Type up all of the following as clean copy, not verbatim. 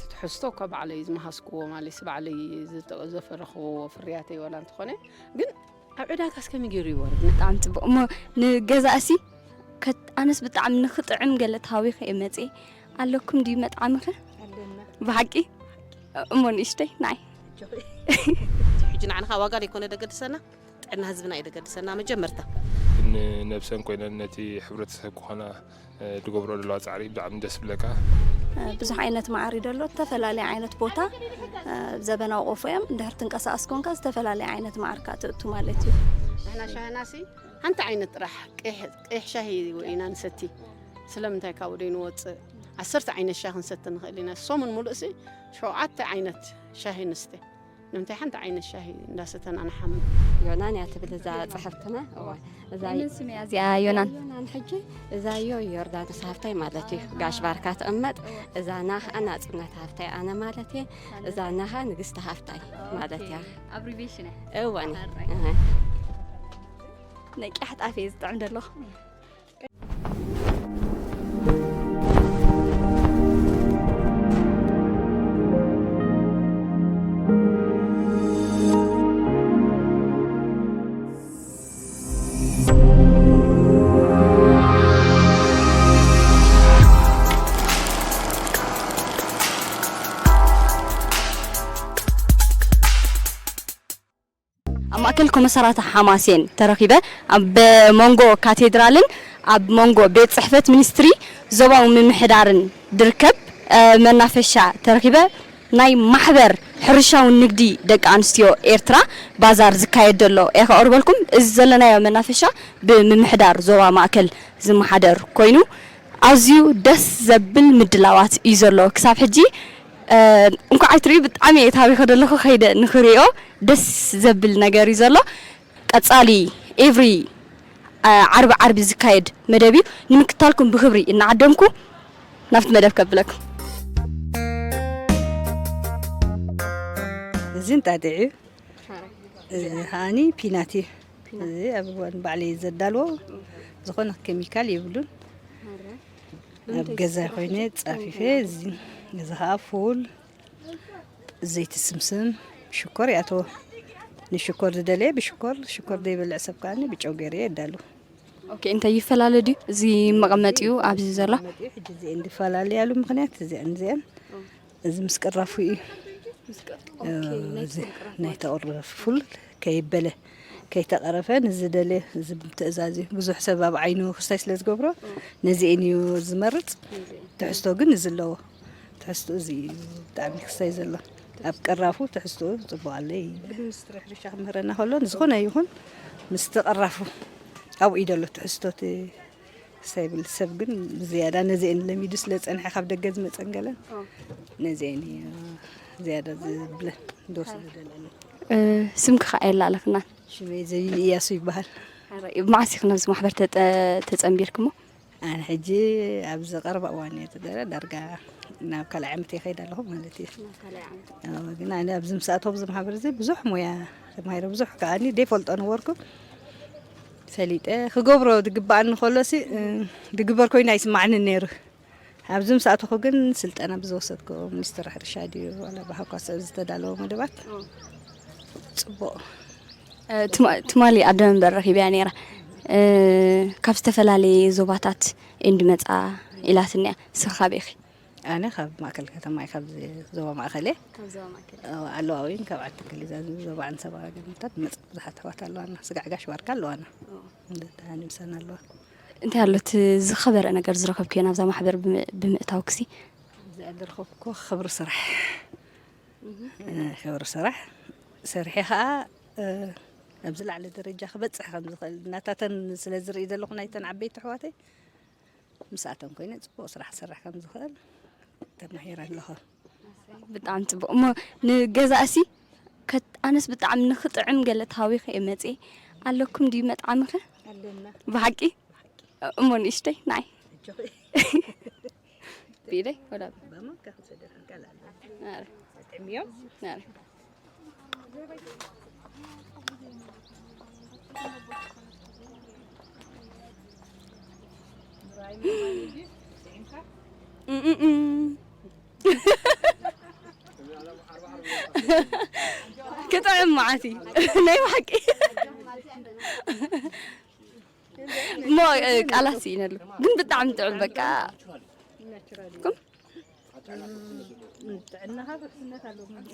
تحسو كبعلي زما حسكو مالي سبعلي زفرخو فرياتي ولا انت خوني ግን ኣብ ዕዳጋ እስከ ምገሪ ይወርድ بጣعم ጽቡቕ እሞ ንገዛእሲ ኣነስ ብጣዕሚ ንኽጥዕም ገለ ታዊኸ እመጺ ኣለኩም ዲ መጣዕምኸ ኣለና ብሓቂ እሞ ንእሽተይ ናይ ሕጂ ንዓንኻ ዋጋ ለይኮነ ደገድሰና ጥዕና ህዝብና ይደገድሰና መጀመርታ ነብሰን ኮይነን ነቲ ሕብረተሰብ ኮና ድገብሮ ዘለዋ ጻዕሪ ብጣዕሚ ደስ ብለካ ብዙሕ ዓይነት ማዕሪ ደሎ ተፈላለየ ዓይነት ቦታ ዘበናዊ ቆፎ እዮም እንድሕር ትንቀሳቐስ ኮንካ ዝተፈላለየ ዓይነት ማዕርካ ትእቱ ማለት እዩ ንሕና ሻህናሲ ሓንቲ ዓይነት ጥራሕ ቅሕ ሻሂ ወኢና ንሰቲ ስለምንታይ ካብ ወደይ ንወፅእ 10 ዓይነት ሻሂ ንሰቲ ንኽእል ኢና ሶሙን ሙሉእሲ 7 ዓይነት ሻሂ ንስተ ንምንታይ ሓንቲ ዓይነት ሻሂ እንዳሰተና ንሓምም ዮናን ያ ትብል እዛ ጽሕፍትና እዛ ስምያ እዚኣ ዮናን ሕጂ እዛዮ ዮርዳኖስ ሃፍታይ ማለት እዩ ጋሽ ባርካ ትቕመጥ እዛ ናህ ኣና ጽነት ሃፍታይ ኣነ ማለት እየ እዛ ናሃ ንግስቲ ሃፍታይ ማለት እያ አብሪቬሽን እወኒ ነቂሕ ጣፌ ዝጥዕም ደለኹ ማእከልኩም መሰረተ ሓማሴን ተረኺበ ኣብ መንጎ ካቴድራልን ኣብ መንጎ ቤት ጽሕፈት ሚኒስትሪ ዞባዊ ምምሕዳርን ድርከብ መናፈሻ ተረኺበ ናይ ማሕበር ሕርሻውን ንግዲ ደቂ ኣንስትዮ ኤርትራ ባዛር ዝካየድ ዘሎ የኸርበልኩም እዚ ዘለናዮ መናፈሻ ብምምሕዳር ዞባ ማእከል ዝመሓደር ኮይኑ ኣዝዩ ደስ ዘብል ምድላዋት እዩ ዘሎ ክሳብ ሕጂ እንኳዕ ትሪ ብጣዕሚ ታሪኽ ደለኹ ኸይደ ንኽሪኦ ደስ ዘብል ነገር እዩ ዘሎ ቀጻሊ ኤቭሪ ዓርቢ ዝካየድ መደብ እዩ ንምክታልኩም ብክብሪ እናዓደምኩ ናብቲ መደብ ከብለኩም እዚን ጣጥዒ ሃኒ ፒናቲ እዚ ኣብ ባዕሊ ዘዳልዎ ዝኾነ ኬሚካል ይብሉን ኣብ ገዛ ኮይነ ጻፊፈ እዚ ገዛኻ ፉል زيت السمسم شكر ياتو نشكر دلي بشكر شكر دي بالعسب كاني بجوجري يدالو اوكي انت يفلالدي زي مقمطيو ابز زلا حجي زي اندي فلالي يالو مخنيات زي انزين زي مسقرافو اوكي نايت اورف فل كيبله كيتقرفن زدلي زبتازازي بزح سبب عينو خصاي سلازغبرو نزي انيو زمرط تحستو كن زلو تحستو زي بتاعي خصاي زلا ኣብ ቀራፉ ትሕዝቶ ጽባለይ ብሚኒስትሪ ሕርሻ ምህረና ሆሎ ንዝኾነ ይኹን ምስተቀራፉ ኣብ ኢደሎ ትሕዝቶት ሳይብል ሰብ ግን ዝያዳ ነዚአን ለሚዱ ስለ ጸንሐ ካብ ደገ ዝመጸንገለን ነዚአን ዝያዳ ዝብለ ዶስ ዝደለለ ስምክ ኸኣይላ ኣለኽና ሽመይ ዘይን እያሱ ይበሃል ማዕሲኽ ነብዚ ማሕበር ተጸምቢልክሞ ኣነ ሕጂ ኣብ ዝቐርባ እዋን እየ ተደረ ዳርጋ ናብ ካልእ ዓመት ይኸይድ ኣለኹ ማለት እዩ ግን ኣነ ኣብዚ ምስኣቶም ዝማሕበር እዚ ብዙሕ ሞያ ተማሂረ ብዙሕ ከዓኒ ደይፈልጦ ነበርኩ ፈሊጠ ክገብሮ ዝግባኣኒ ከሎሲ ድግበር ኮይኑ ኣይስማዕኒ ነይሩ ኣብዚ ምስኣትኹ ግን ስልጠና ብዝወሰድኩ ሚኒስትሪ ሕርሻ ድዩ ዋላ ባህኳ ሰብ ዝተዳለወ መደባት ጽቡቕ ትማሊ ኣደ መንበር ረኺብያ ነይራ ካብ ዝተፈላለየ ዞባታት እንድመጻ ኢላትንያ ስኻብ ኢኺ ኣነ ካብ ማእከል ከተማ ካብ ዞባ ማእከል ኣለዋዊን ካብ ዓዲ ክልል ዞባ አንሰባ ገምታት መጽ ብዙሓት ኣሕዋት ኣለዋና ስጋዕጋሽ ባርካ ኣለዋና እንደታኒ ምሰና ኣለዋ እንታይ ኣሎት ዝኸበረ ነገር ዝረኸብክዮ ናብዛ ማሕበር ብምእታው ክሲ ዝረኸብኩ ክብሪ ስራሕ ሰርሐ ከዓ ኣብ ዝለዓለ ደረጃ ክበጽሕ ከም ዝኽእል እናታተን ስለ ዝርኢ ዘለኹ ናይተን ዓበይቲ ኣሕዋተይ ምስኣተን ኮይነ ጽቡቕ ስራሕ ክሰርሕ ከም ዝኽእል ተማሂረ ኣለኹ ብጣዕሚ ጽቡቕ እሞ ንገዛእሲ ኣነስ ብጣዕሚ ንኽጥዕም ገለ ታዊኸ እመጺ ኣለኩም ድዩ መጣዕምኸ ኣለና ብሓቂ እሞ ንእሽተይ ናይ ቢደይ ወላ በማካ ክሰደር ካላ አረ ጥዕሚዮ አረ كطعم معتي ناي حقي ما قالت سينلو ግን بጣعم طعم بقى كم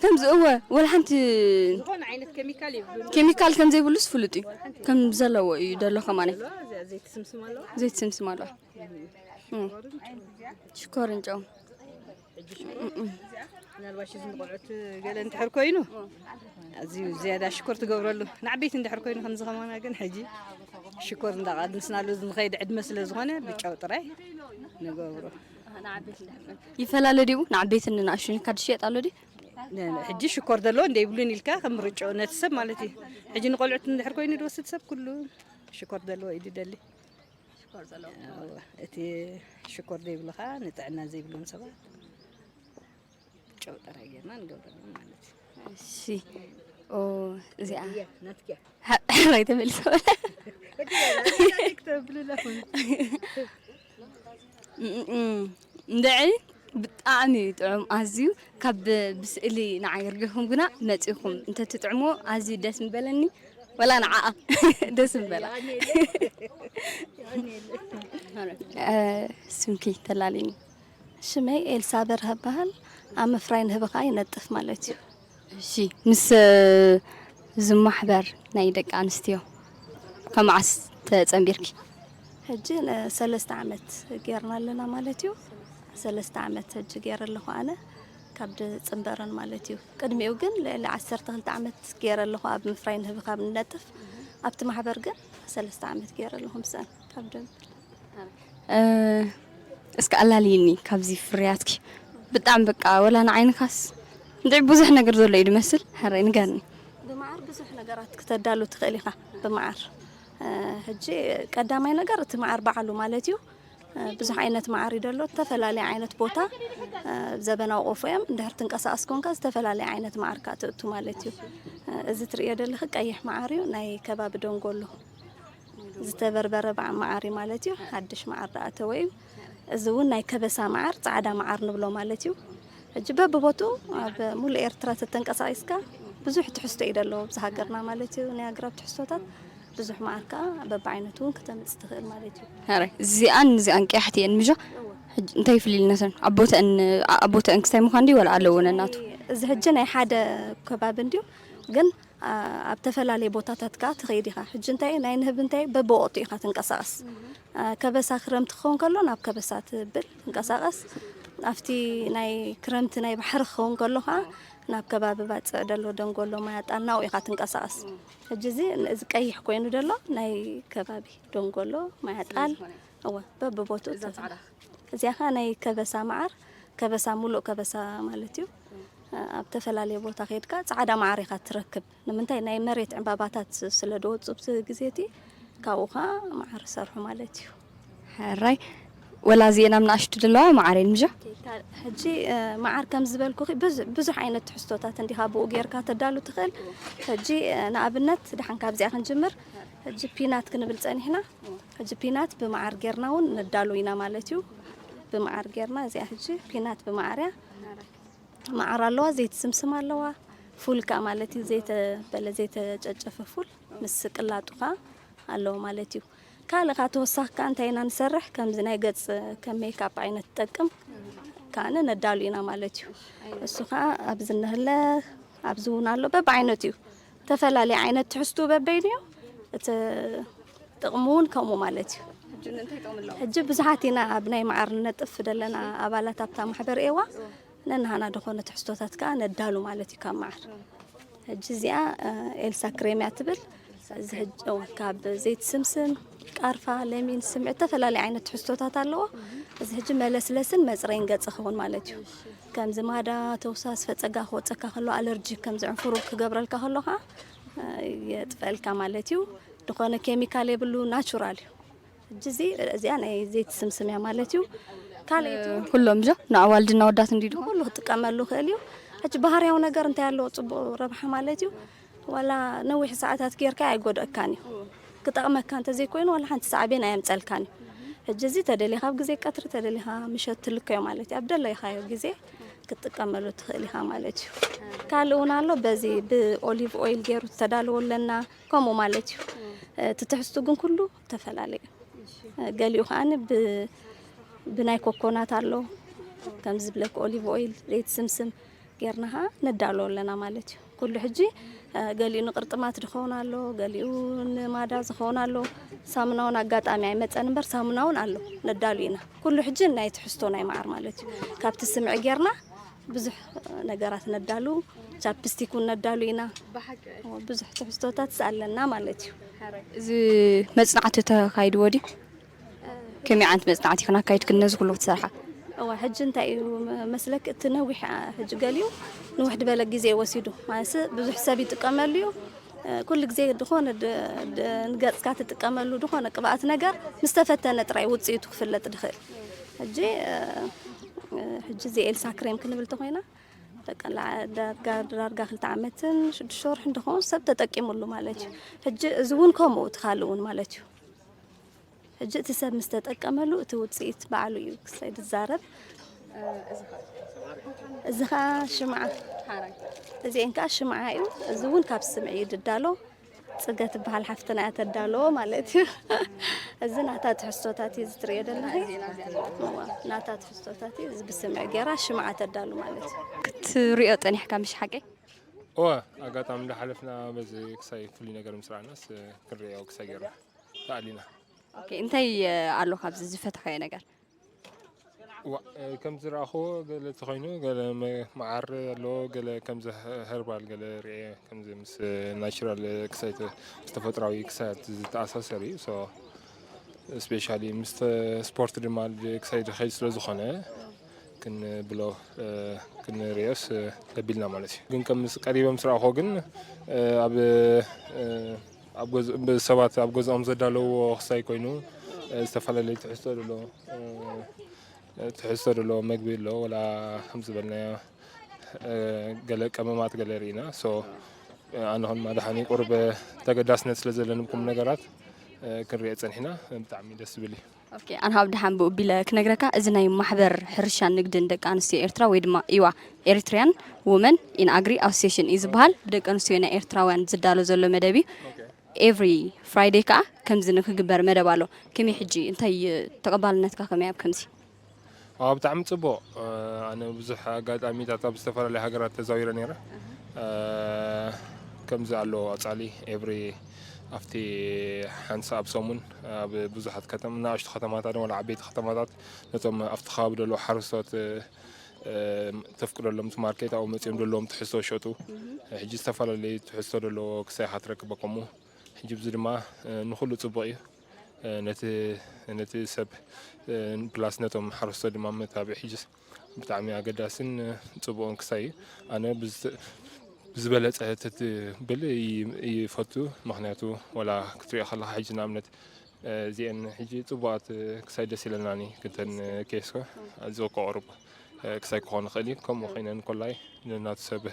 كم زقوة ولا حنت ዝኾነ ዓይነት ኬሚካል ይብሉ ኬሚካል ከም ዘይብሉስ ፍሉጥ እዩ ከም ዘለዎ እዩ ደሎ ከማኔ ዘይት ስምስም ኣለዋ ዘይት ስምስም ኣለዋ ሽኮር እንጨው ምናልባሽ ዝንቆልዑት ገለ እንድሕር ኮይኑ ኣዝዩ ዝያዳ ሽኮር ትገብረሉ ንዓበይቲ እንድሕር ኮይኑ ከምዚ ከማና ግን ሕጂ ሽኮር እንዳቃድንስናሉ ንኸይድ ዕድመ ስለ ዝኾነ ብጫው ጥራይ ንገብሮ ይፈላለ ዲቡ ንዓበይትን ንኣሽን ካድ ሽየጥ ኣሎ ዲ ሕጂ ሽኮር ዘለዎ እንደይብሉን ኢልካ ከም ርጮ ነቲ ሰብ ማለት እዩ ሕጂ ንቆልዑት እንድሕር ኮይኑ ድወስድ ሰብ ኩሉ ሽኮር ዘለዎ እዩ ድደሊ ሽኮር ዘለዎ እቲ ሽኮር ዘይብልካ ንጥዕና ዘይብሎም ሰባት ብጫው ጥራይ ጌርና ንገብረሉ ማለት እዩ እሺ ኦ እዚኣ ናትኪያ راي تملس ندعي بطعمي طعم ازيو كاب بسئلي نعيرجهم قنا مصيكم انت تطعمو ازي دس مبلني ولا نعا دس مبلا سمكي تلاليني شمي السابر هبال ام فراين هبقا ينطف مالتي شي مس زمحبر ናይ ደቂ ኣንስትዮ ከመዓስ ተጸምቢርኪ ሕጂ 3 ዓመት ገርና ኣለና ማለት እዩ 3 ዓመት ሕጂ ገር ኣለኹ ኣነ ካብ ጽምበረን ማለት እዩ ቅድሚኡ ግን ለ12 ዓመት ገር ኣለኹ ኣብ ምፍራይን ህብ ካብ ንነጥፍ ኣብቲ ማሕበር ግን 3 ዓመት ገር ኣለኹ ምሳን ካብ ደም እስከ ኣላሊኒ ካብዚ ፍርያትኪ ብጣም በቃ ወላ ንዓይንካስ እንድዕ ብዙሕ ነገር ዘሎ እዩ ድመስል ሕረይ ንገርኒ بمعار بزح نجارات كتدالو تخليها بمعار هجي قدامي نجار تمعار بعلو مالتيو بزح عينت معار يدلو تفلالي عينت بوتا زبنا وقفيم دهر تنقصاص كونكاس تفلالي عينت معار كاتو مالتيو اذا تريا دلخ قيح معاريو ناي كباب دونغولو زتبربر بع معاري مالتيو حدش معار راتوي زون ناي كبسا معار صعدا معار نبلو مالتيو جباب بوتو بمول ايرترا تنقصايسكا ብዙሕ ትሕስቶ ይደሎ ብዝሃገርና ማለት እዩ ናይ ኣግራብ ትሕስቶታት ብዙሕ ማርካ በባይነቱ ከተምጽ ትኽእል ማለት እዩ ሃረ እዚኣን ቀያሕቲን ምጆ እንታይ ፍሊልነተን ኣቦተን ክስታይ ምዃን ዲ ወላ ኣለውን እናቱ እዚ ሕጂ ናይ ሓደ ከባቢ እንዲዩ ግን ኣብ ተፈላለየ ቦታታት ካ ትኸይዲኻ ሕጂ እንታይ ናይ ንህብ እንታይ በቦኦቱ ኢኻ ትንቀሳቐስ ከበሳ ክረምቲ ክኸውን ከሎ ናብ ከበሳ ትብል ትንቀሳቐስ ኣፍቲ ናይ ክረምቲ ናይ ባሕሪ ክኸውን ከሎ ኸ ናብ ከባቢ ባጽዕ ደሎ ደንጎሎ ማያጣልናው ኢኻ ትንቀሳቐስ ሕጂ እዚ ቀይሕ ኮይኑ ደሎ ናይ ከባቢ ደንጎሎ ማያጣል እወ በቦቱ ተጻዕዳ እዚያኻ ናይ ከበሳ ማዓር ከበሳ ሙሉእ ከበሳ ማለት እዩ ኣብ ተፈላለየ ቦታ ኸይድካ ጻዕዳ ማዓር ኢኻ ትረክብ ንምንታይ ናይ መሬት ዕምባባታት ስለ ደወጹ ብቲ ግዜቲ ካብኡኻ ማዓር ሰርሑ ማለት እዩ ሕራይ ولا زينا من أشتد الله معارين مجا حجي معار كم زبال كوخي بزح عينة تحستوتات عندي هابو غير كات دالو تخيل حجي أنا أبنت دحن كابزي أخن جمر حجي بينات كنا بلتاني هنا حجي بينات بمعار غيرنا وندالو ينا مالتيو بمعار غيرنا زي حجي بينات بمعاريا معار اللوا زيت سمسم اللوا فول كمالتي زيت بلا زيت ججف فول مسك اللاتوخا اللوا مالتيو كالغا توسخ كانتينا نسرح كم زناي قص كم ميك اب عينت تطقم كان ندالينا مالتيو السخا ابزنهله ابزونالو ببعينتيو تفلالي عينت تحستو ببينيو تقمون كمو مالتيو حجب بزحاتنا ابناي معر نطف دلنا ابالات ابتا محبر ايوا ننهانا دخونه تحستوتات كان ندالو مالتي كم معر حجزيا إلسا كريميا تبل زهج او كاب زيت سمسم قرفا لمين سمع تفلالي عينت تحستوتات اللو زهج ملسلسن مزرين قص خون مالتيو كم زمادا توساس فصقا خوصكا خلو الرجي كم زعنفرو كغبرلكا خلوها يطفلكا مالتيو دخونه كيميكال يبلو ناتشورال جزي زيانا زيت سمسم يا مالتيو كاليتو كلهم جا نعوالدنا ودات نديدو كله تقاملو خليو اج بهارياو ነገር እንታ ያለው ጽቦ ረብሐ ማለትዩ ወላ ነውሕ ሰዓታት ጌርካ አይጎደካኒ ክጠቅመካ እንተ ዘይኮይኑ ወላ ሓንቲ ሰዓቤን አያምጸልካኒ ሕጂ እዚ ተደሊኻ ግዜ ቀትሪ ተደሊኻ ምሸት ትልከዮ ማለት እዩ ኣብደላ ይኻዮ ግዜ ክትጥቀመሉ ትኽእል ኢኻ ማለት እዩ ካልእ እውን ኣሎ በዚ ብኦሊቭ ኦይል ገይሩ ተዳልወለና ከምኡ ማለት እዩ ትትሕዝቱ ግን ኩሉ ተፈላለዩ ገሊኡ ኸዓኒ ብናይ ኮኮናት ኣሎ ከም ዝብለክ ኦሊቭ ኦይል ዘይት ስምስም ጌርናኻ ነዳልወለና ማለት እዩ ኩሉ ሕጂ ገሊኡ ንቅርጥማት ድኸውን ኣሎ ገሊኡ ንማዳ ዝኸውን ኣሎ ሳሙናውን ኣጋጣሚ ኣይመፀን እምበር ሳሙናውን ኣሎ ነዳሉ ኢና ኩሉ ሕጂ ናይ ትሕዝቶ ናይ መዓር ማለት እዩ ካብቲ ስምዒ ጌርና ብዙሕ ነገራት ነዳሉ ቻፕስቲክ እውን ነዳሉ ኢና ብዙሕ ትሕዝቶታት ኣለና ማለት እዩ እዚ መጽናዕቲ ተካይድዎ ድዩ ከመይ ዓይነት መጽናዕቲ ክናካይድ ክነዚ ኩሉ ክትሰርሓ እዋ ሕጂ እንታይ እዩ መስለክ እቲ ነዊሕ ሕጂ ገሊኡ ንውሕድ በለ ግዜ ወሲዱ ማለት ብዙሕ ሰብ ይጥቀመሉ እዩ ኩሉ ግዜ ድኾነ ንገጽካ ትጥቀመሉ ድኾነ ቅብኣት ነገር ምስተፈተነ ጥራይ ውፅኢቱ ክፍለጥ ድኽእል ሕጂ እዚ ኤልሳ ክሬም ክንብል ተኾይና ተቀላ ዳርጋ 2 ዓመትን 6 ወርሕን ድኾን ሰብ ተጠቂሙሉ ማለት እዩ ሕጂ እዚ እውን ከምኡ ትኻልውን ማለት እዩ ሕጂ እቲ ሰብ ምስ ተጠቀመሉ እቲ ውፅኢት በዓሉ እዩ ክሳይ ዝዛረብ እዚ ኸ ሽምዓ እዚአን ከዓ ሽምዓ እዩ እዚ እውን ካብ ስምዒ ድዳሎ ጽገት በሃል ሓፍትና ተዳሎ ማለት እዩ እዚ ናታ ትሕዝቶታት እዩ ዝትሪዮ ደለኺ ናታ ትሕዝቶታት እዩ ብስምዒ ገይራ ሽምዓ ተዳሉ ማለት እዩ ክትሪኦ ጠኒሕካ ምሽ ሓቀይ ኣጋጣሚ እንዳሓለፍና በዚ ክሳይ ፍሉይ ነገር ምስራዕናስ ክንሪኦ ክሳይ ገይርና ተኣሊና እንታይ ኣሎ ካብዚ ዝፈተኸዮ ነገር ከም ዝረኣኽዎ ገለ ተኾይኑ ገለ መዓር ኣሎ ገለ ከምዚ ሄርባል ገለ ርኤ ከምዚ ምስ ናቹራል ክሳይት ምስ ተፈጥራዊ ክሳያት ዝተኣሳሰር እዩ ሶ ስፔሻሊ ምስ ስፖርት ድማ ክሳይ ድኸይድ ስለ ዝኾነ ክንብሎ ክንሪኦስ ገቢልና ማለት እዩ ግን ከም ቀሪቦም ዝረኣኽዎ ግን ኣብ ሰባት ኣብ ገዝኦም ዘዳለውዎ ክሳይ ኮይኑ ዝተፈላለዩ ትሕዝቶ ደሎ መግቢ ኣሎ ወላ ከም ዝበልናዮ ገለ ቀመማት ገለ ርኢና ሶ ኣነኹን ማድሓኒ ቁርበ ተገዳስነት ስለ ዘለኒ ኩም ነገራት ክንሪኦ ፀኒሕና ብጣዕሚ ደስ ዝብል እዩ ኦኬ ኣነ ኣብ ድሓን ብኡቢለ ክነግረካ እዚ ናይ ማሕበር ሕርሻን ንግድን ደቂ ኣንስትዮ ኤርትራ ወይ ድማ ኢዋ ኤሪትሪያን ወመን ኢን ኣግሪ ኣሶሲዬሽን እዩ ዝበሃል ደቂ ኣንስትዮ ናይ ኤርትራውያን ዝዳሎ ዘሎ መደብ እዩ ኤቭሪ ፍራይዴይ ከዓ ከምዚ ንክግበር መደብ ኣሎ ከመይ ሕጂ እንታይ ተቐባልነትካ ከመይ ኣብ ከምዚ ብጣዕሚ ጽቡቕ ኣነ ብዙሕ ኣጋጣሚታት ኣብ ዝተፈላለዩ ሃገራት ተዛዊረ ነይረ ከምዚ ኣሎ ኣጻሊ ኤቭሪ ኣብቲ ሓንሳ ኣብ ሰሙን ኣብ ብዙሓት ንኣሽቱ ከተማታት ወላ ዓበይቲ ከተማታት ነቶም ኣብቲ ከባቢ ደለዉ ሓረስቶት ተፍቅደሎም ማርኬት ኣብኡ መፂኦም ደለዎም ትሕዝቶ ሸጡ ሕጂ ዝተፈላለዩ ትሕዝቶ ደለዎ ክሳይ ካ ትረክበ ከምኡ ሕጂ ብዚ ድማ ንኩሉ ጽቡቕ እዩ ነቲ ሰብ ፕላስ ነቶም ሓረስቶት ድማ መታብዕ ሕጅስ ብጣዕሚ ኣገዳስን ጽቡቕን ክሳይ እዩ ኣነ ብዝበለፀ ትብል ይፈቱ ምክንያቱ ወላ ክትሪኦ ከለካ ሕጂ ንኣብነት እዚአን ሕጂ ጽቡቓት ክሳይ ደስ ኢለናኒ ክልተን ኬስኮ ኣዝዩ ከቕርቡ ክሳይ ክኾን ይኽእል እዩ ከምኡ ኮይነን ኮላይ ንናቱ ሰብ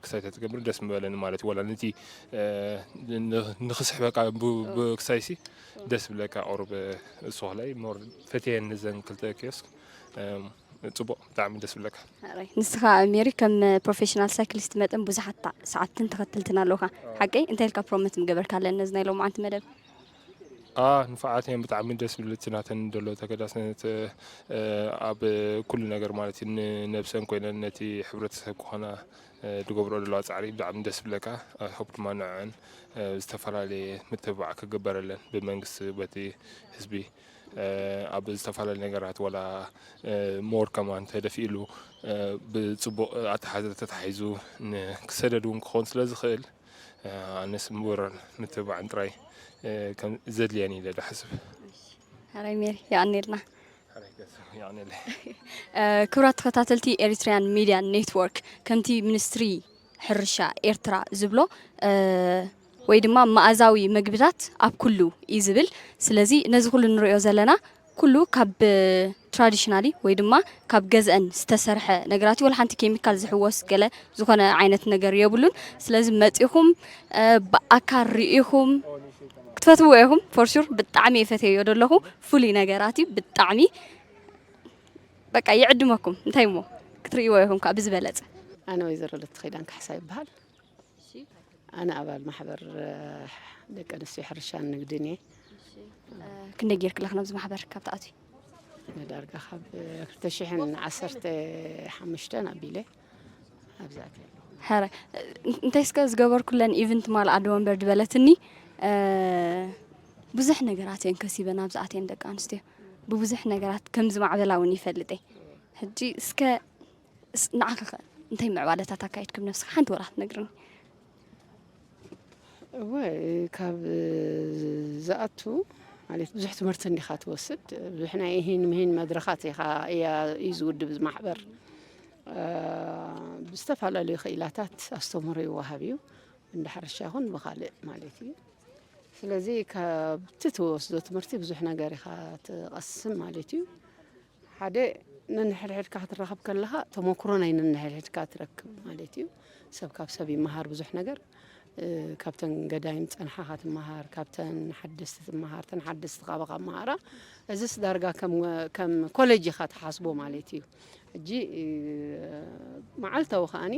ክሳይ ተትገብር ደስ ምበለኒ ማለት እዩ ወላ ነቲ ንክስሕበካ ብክሳይሲ ደስ ብለካ ቁርብ እሱኸላይ ሞር ፈትየን ንዘን ክልተ ኬስክ ጽቡቕ ብጣዕሚ ደስ ብለካ ንስኻ ሜሪ ከም ፕሮፌሽናል ሳይክሊስት መጠን ብዙሓት ሰዓትን ተኸትልትና ኣለውካ ሓቀይ እንታይ ኢልካ ፕሮሞት ምገበርካ ኣለና እዚ ናይ ሎምዓንቲ መደብ ንፋዓት እየን ብጣዕሚ ደስ ብልቲ ናተን ደሎ ተገዳስነት ኣብ ኩሉ ነገር ማለት እዩ ንነብሰን ኮይነን ነቲ ሕብረተሰብ ክኾና ድገብሮ ዘለዋ ፃዕሪ ብጣዕሚ ደስ ብለካ ሆፕ ድማ ንዐን ዝተፈላለየ ምትብባዕ ክግበረለን ብመንግስቲ በቲ ህዝቢ ኣብ ዝተፈላለዩ ነገራት ወላ ሞር ከማን ተደፊኢሉ ብፅቡቕ ኣተሓዘ ተታሒዙ ክሰደድ እውን ክኾን ስለ ዝኽእል ኣነስ ምውር ምትብባዕን ጥራይ ዘድልየኒ ኢለ ድሓስብ ሃራይ ሜሪ ይኣኒልና ክብራት ተኸታተልቲ ኤሪትሪያን ሚድያ ኔትወርክ ከምቲ ሚኒስትሪ ሕርሻ ኤርትራ ዝብሎ ወይ ድማ መኣዛዊ ምግብታት ኣብ ኩሉ እዩ ዝብል ስለዚ ነዚ ኩሉ ንሪኦ ዘለና ኩሉ ካብ ትራዲሽናሊ ወይ ድማ ካብ ገዝአን ዝተሰርሐ ነገራት ወላ ሓንቲ ኬሚካል ዝሕወስ ገለ ዝኾነ ዓይነት ነገር የብሉን ስለዚ መፂኹም ብኣካል ርኢኹም ክትፈትዎ ኢኹም ፎር ሹር ብጣዕሚ ይፈትዮ ደለኹ ፍሉይ ነገራት እዩ ብጣዕሚ በቃ ይዕድመኩም እንታይ ሞ ክትርእይዎ ኢኹም ካብ ዝበለጸ أنا ويزر لتخيدان كحساي بحال أنا أبال محبر دك أنسي حرشان نقدني كنا جيرك لخنا بز محبر كابتاتي أنا دارجة خب تشحن عصرت حمشتنا بيله أبزاتي حرا أنت إسكاز جبر كلن إيفنت مال عدوان برد بلتني بزح نجارات ينكسبنا بزعتين دك أنستي ببزح نجارات كم زمع بلاوني فلتي هجي إسكا نعاك انتي معوادة تاكايتكم نفسك حانت وراه نقرن كاب زاتو علي بزح تمرتني خات وسد بزحنا يهين مهين مدرخات يا يزود بمحبر بستفعل لي خيلاتات استمري وهابيو عند حرشاهن بخالق مالتي ስለዚህ ከብትተወስዶ ትምህርቲ ብዙሕ ነገር ኢኻ ትቐስም ማለት እዩ ሓደ ነንሕድሕድካ ክትረኸብ ከለኻ ተመክሮ ናይ ነንሕድሕድካ ትረክብ ማለት እዩ ሰብ ካብ ሰብ ይመሃር ብዙሕ ነገር ካብተን ገዳይም ፀንሓኻ ትመሃር ካብተን ሓደስቲ ትመሃር ተን ሓደስቲ ኻበኻ መሃራ እዚስ ዳርጋ ከም ኮሌጅ ኢኻ ትሓስቦ ማለት እዩ እጂ መዓልታዊ ኸኣኒ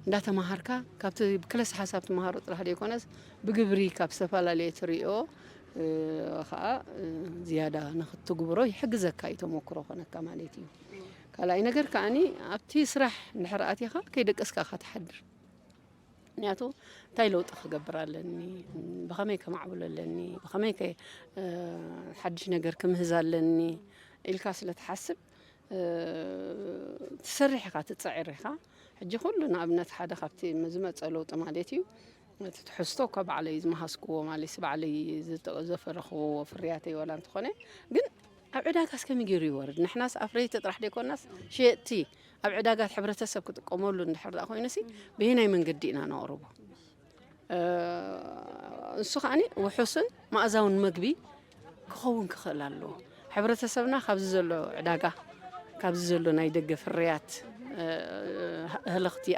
እንዳተማሃርካ ካብቲ ክለስ ሓሳብ ትመሃሮ ጥራሕ ደይኮነስ ብግብሪ ካብ ዝተፈላለየ ትሪኦ ከዓ ዝያዳ ንኽትግብሮ ይሕግዘካ እዩ ተመክሮ ኾነካ ማለት እዩ ካልኣይ ነገር ከዓኒ ኣብቲ ስራሕ እንድሕር ኣቲኻ ከይደቀስካ ኻ ትሓድር ምክንያቱ እንታይ ለውጢ ክገብር ኣለኒ ብኸመይ ከማዕብል ኣለኒ ብኸመይ ሓድሽ ነገር ክምህዝ ኣለኒ ኢልካ ስለ ትሓስብ ትሰርሕ ኢኻ ትፅዕር ኢኻ ሕጂ ኩሉ ንኣብነት ሓደ ካብቲ ዝመፀ ለውጢ ማለት እዩ ትሕዝቶ ካብ ባዕለይ ዝመሃስክዎ ማለት ባዕለይ ዘፈረኽዎ ፍርያተይ ወላ እንትኾነ ግን ኣብ ዕዳጋስ ከመይ ገይሩ ይወርድ ንሕናስ ኣፍረይቲ ጥራሕ ደይኮናስ ሸየጥቲ ኣብ ዕዳጋት ሕብረተሰብ ክጥቀመሉ እንድሕር ዳ ኮይኑሲ ብሄናይ መንገዲ ኢና ነቕርቦ እሱ ከዓኒ ውሑስን ማእዛውን መግቢ ክኸውን ክኽእል ኣለዎ ሕብረተሰብና ካብዚ ዘሎ ዕዳጋ ካብዚ ዘሎ ናይ ደገ ፍርያት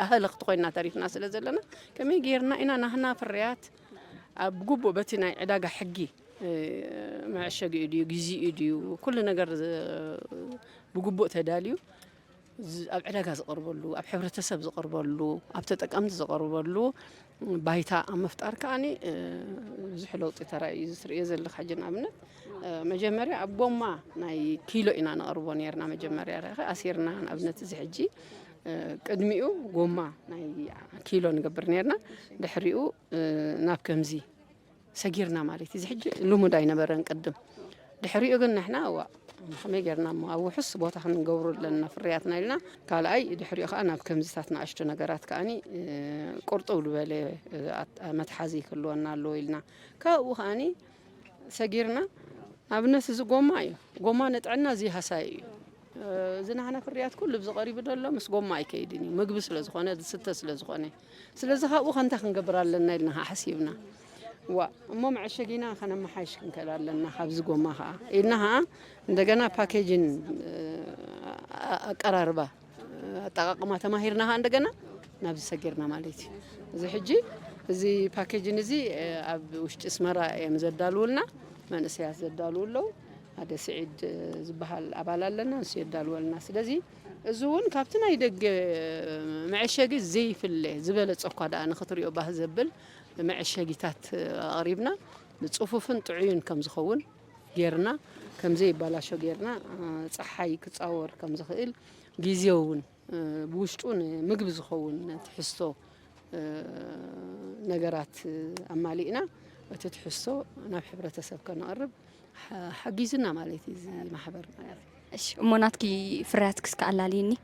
أهلخت خوينا تاريخنا سلا زلنا كمي غيرنا إنا نحنا فريات بجوبو بتنا عداقة حقي مع الشقي إديو جزء إديو كل نجار بجوبو تداليو أب عداقة زقربلو أب حفرة تسب زقربلو أب تتأمد زقربلو بايتا أم مفتار كاني زحلو ترى يزل خجن أبنت مجمري أبوما ناي كيلو إنا نقربون يرنا مجمري أسيرنا أبنت زحجي قدميو غوما ناي كيلو نقبر نيرنا دحريو ناب كمزي سجيرنا مالتي زحجي لومو داي نبرن قدم دحريو قلنا احنا خمي غيرنا او حس بوتا خنغورو لنا فرياتنا لنا قال اي دحريو انا بكمزتاتنا اشتو نغرات كاني قرطو لبالي متحازي كلونا لويلنا كاو خاني سجيرنا ابنس زو غوما نطعنا زي حساي زنحنا فريات كل بزقريب دلو مس غوما يكيدني مغب سلازخونه ست سلازخونه سلازخ او خنت خنغبرالنا لنا حسيبنا ومو معشقينا خنا ما حايش كنكلالنا خبز غوماها انها عندنا باكيجين قراربا طاقما تماهيرنا عندنا نابز سجيرنا مالتي زي حجي زي باكيجين زي اب وشت اسمرا يمزدالولنا منسيا زدالولو هذا سعيد زبحال أبالالنا سيد دالولنا سلازي زون كابتنا يدق معشاقي زي في اللي زبالة أقعد أنا خطر يباه زبل معشاقيتات قريبنا بتصفوفن تعيون كم زخون غيرنا كم زي بالاشو غيرنا صحاي كتصور كم زخيل جيزيون بوشتون مقب زخون تحسو نجارات أمالينا وتتحسو أنا بحبرة سبك نقرب حجيزنا مالتي زي محبر مالتي ايش مناتكي فرياتك سكالاليني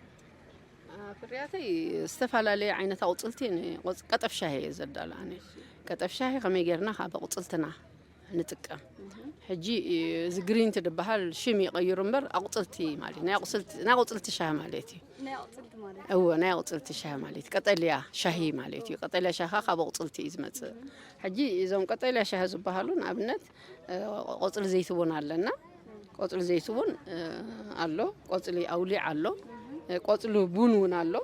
فرياتي استفعل لي عينة قطلتين قطف شاهي زدالاني قطف شاهي خمي غيرنا خا قطلتنا نتقى حجي زغرين تدبحال شمي يغيرون بر اقطلتي مالي نا قطلت شاه مالتي نا قطلت شاه مالتي قطليا شاهي مالتي قطليا شاخا خا قطلتي زمت حجي اذا قطليا شاه زبحالون ابنت قطل زيتون علنا قطل زيتون አሎ ቆጽሊ አውሊ አሎ ቆጽሉ ቡኑን አሎ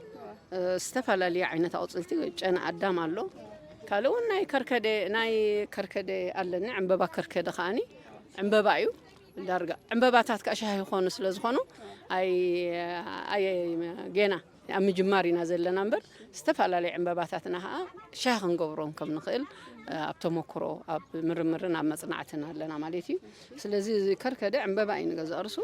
استفعل لي عينة قطلتي ጨና አዳም አሎ ካልون ናይ ከርከደ ኣለኒ ዕምበባ ከርከደ ኻኒ ዕምበባ እዩ ዳርጋ ዕምበባታት ካሻህ ይኾኑ ስለ ዝኾኑ ኣይ ገና ኣብ ምጅማሪና ዘለና እምበር ዝተፈላለዩ ዕምበባታትና ሻህ ክንገብሮም ከም ንኽእል ኣብ ተሞክሮ ኣብ ምርምርን ኣብ መጽናዕትን ኣለና ማለት እዩ ስለዚ ከርከደ ዕምበባ እዩ ንገዛርሱ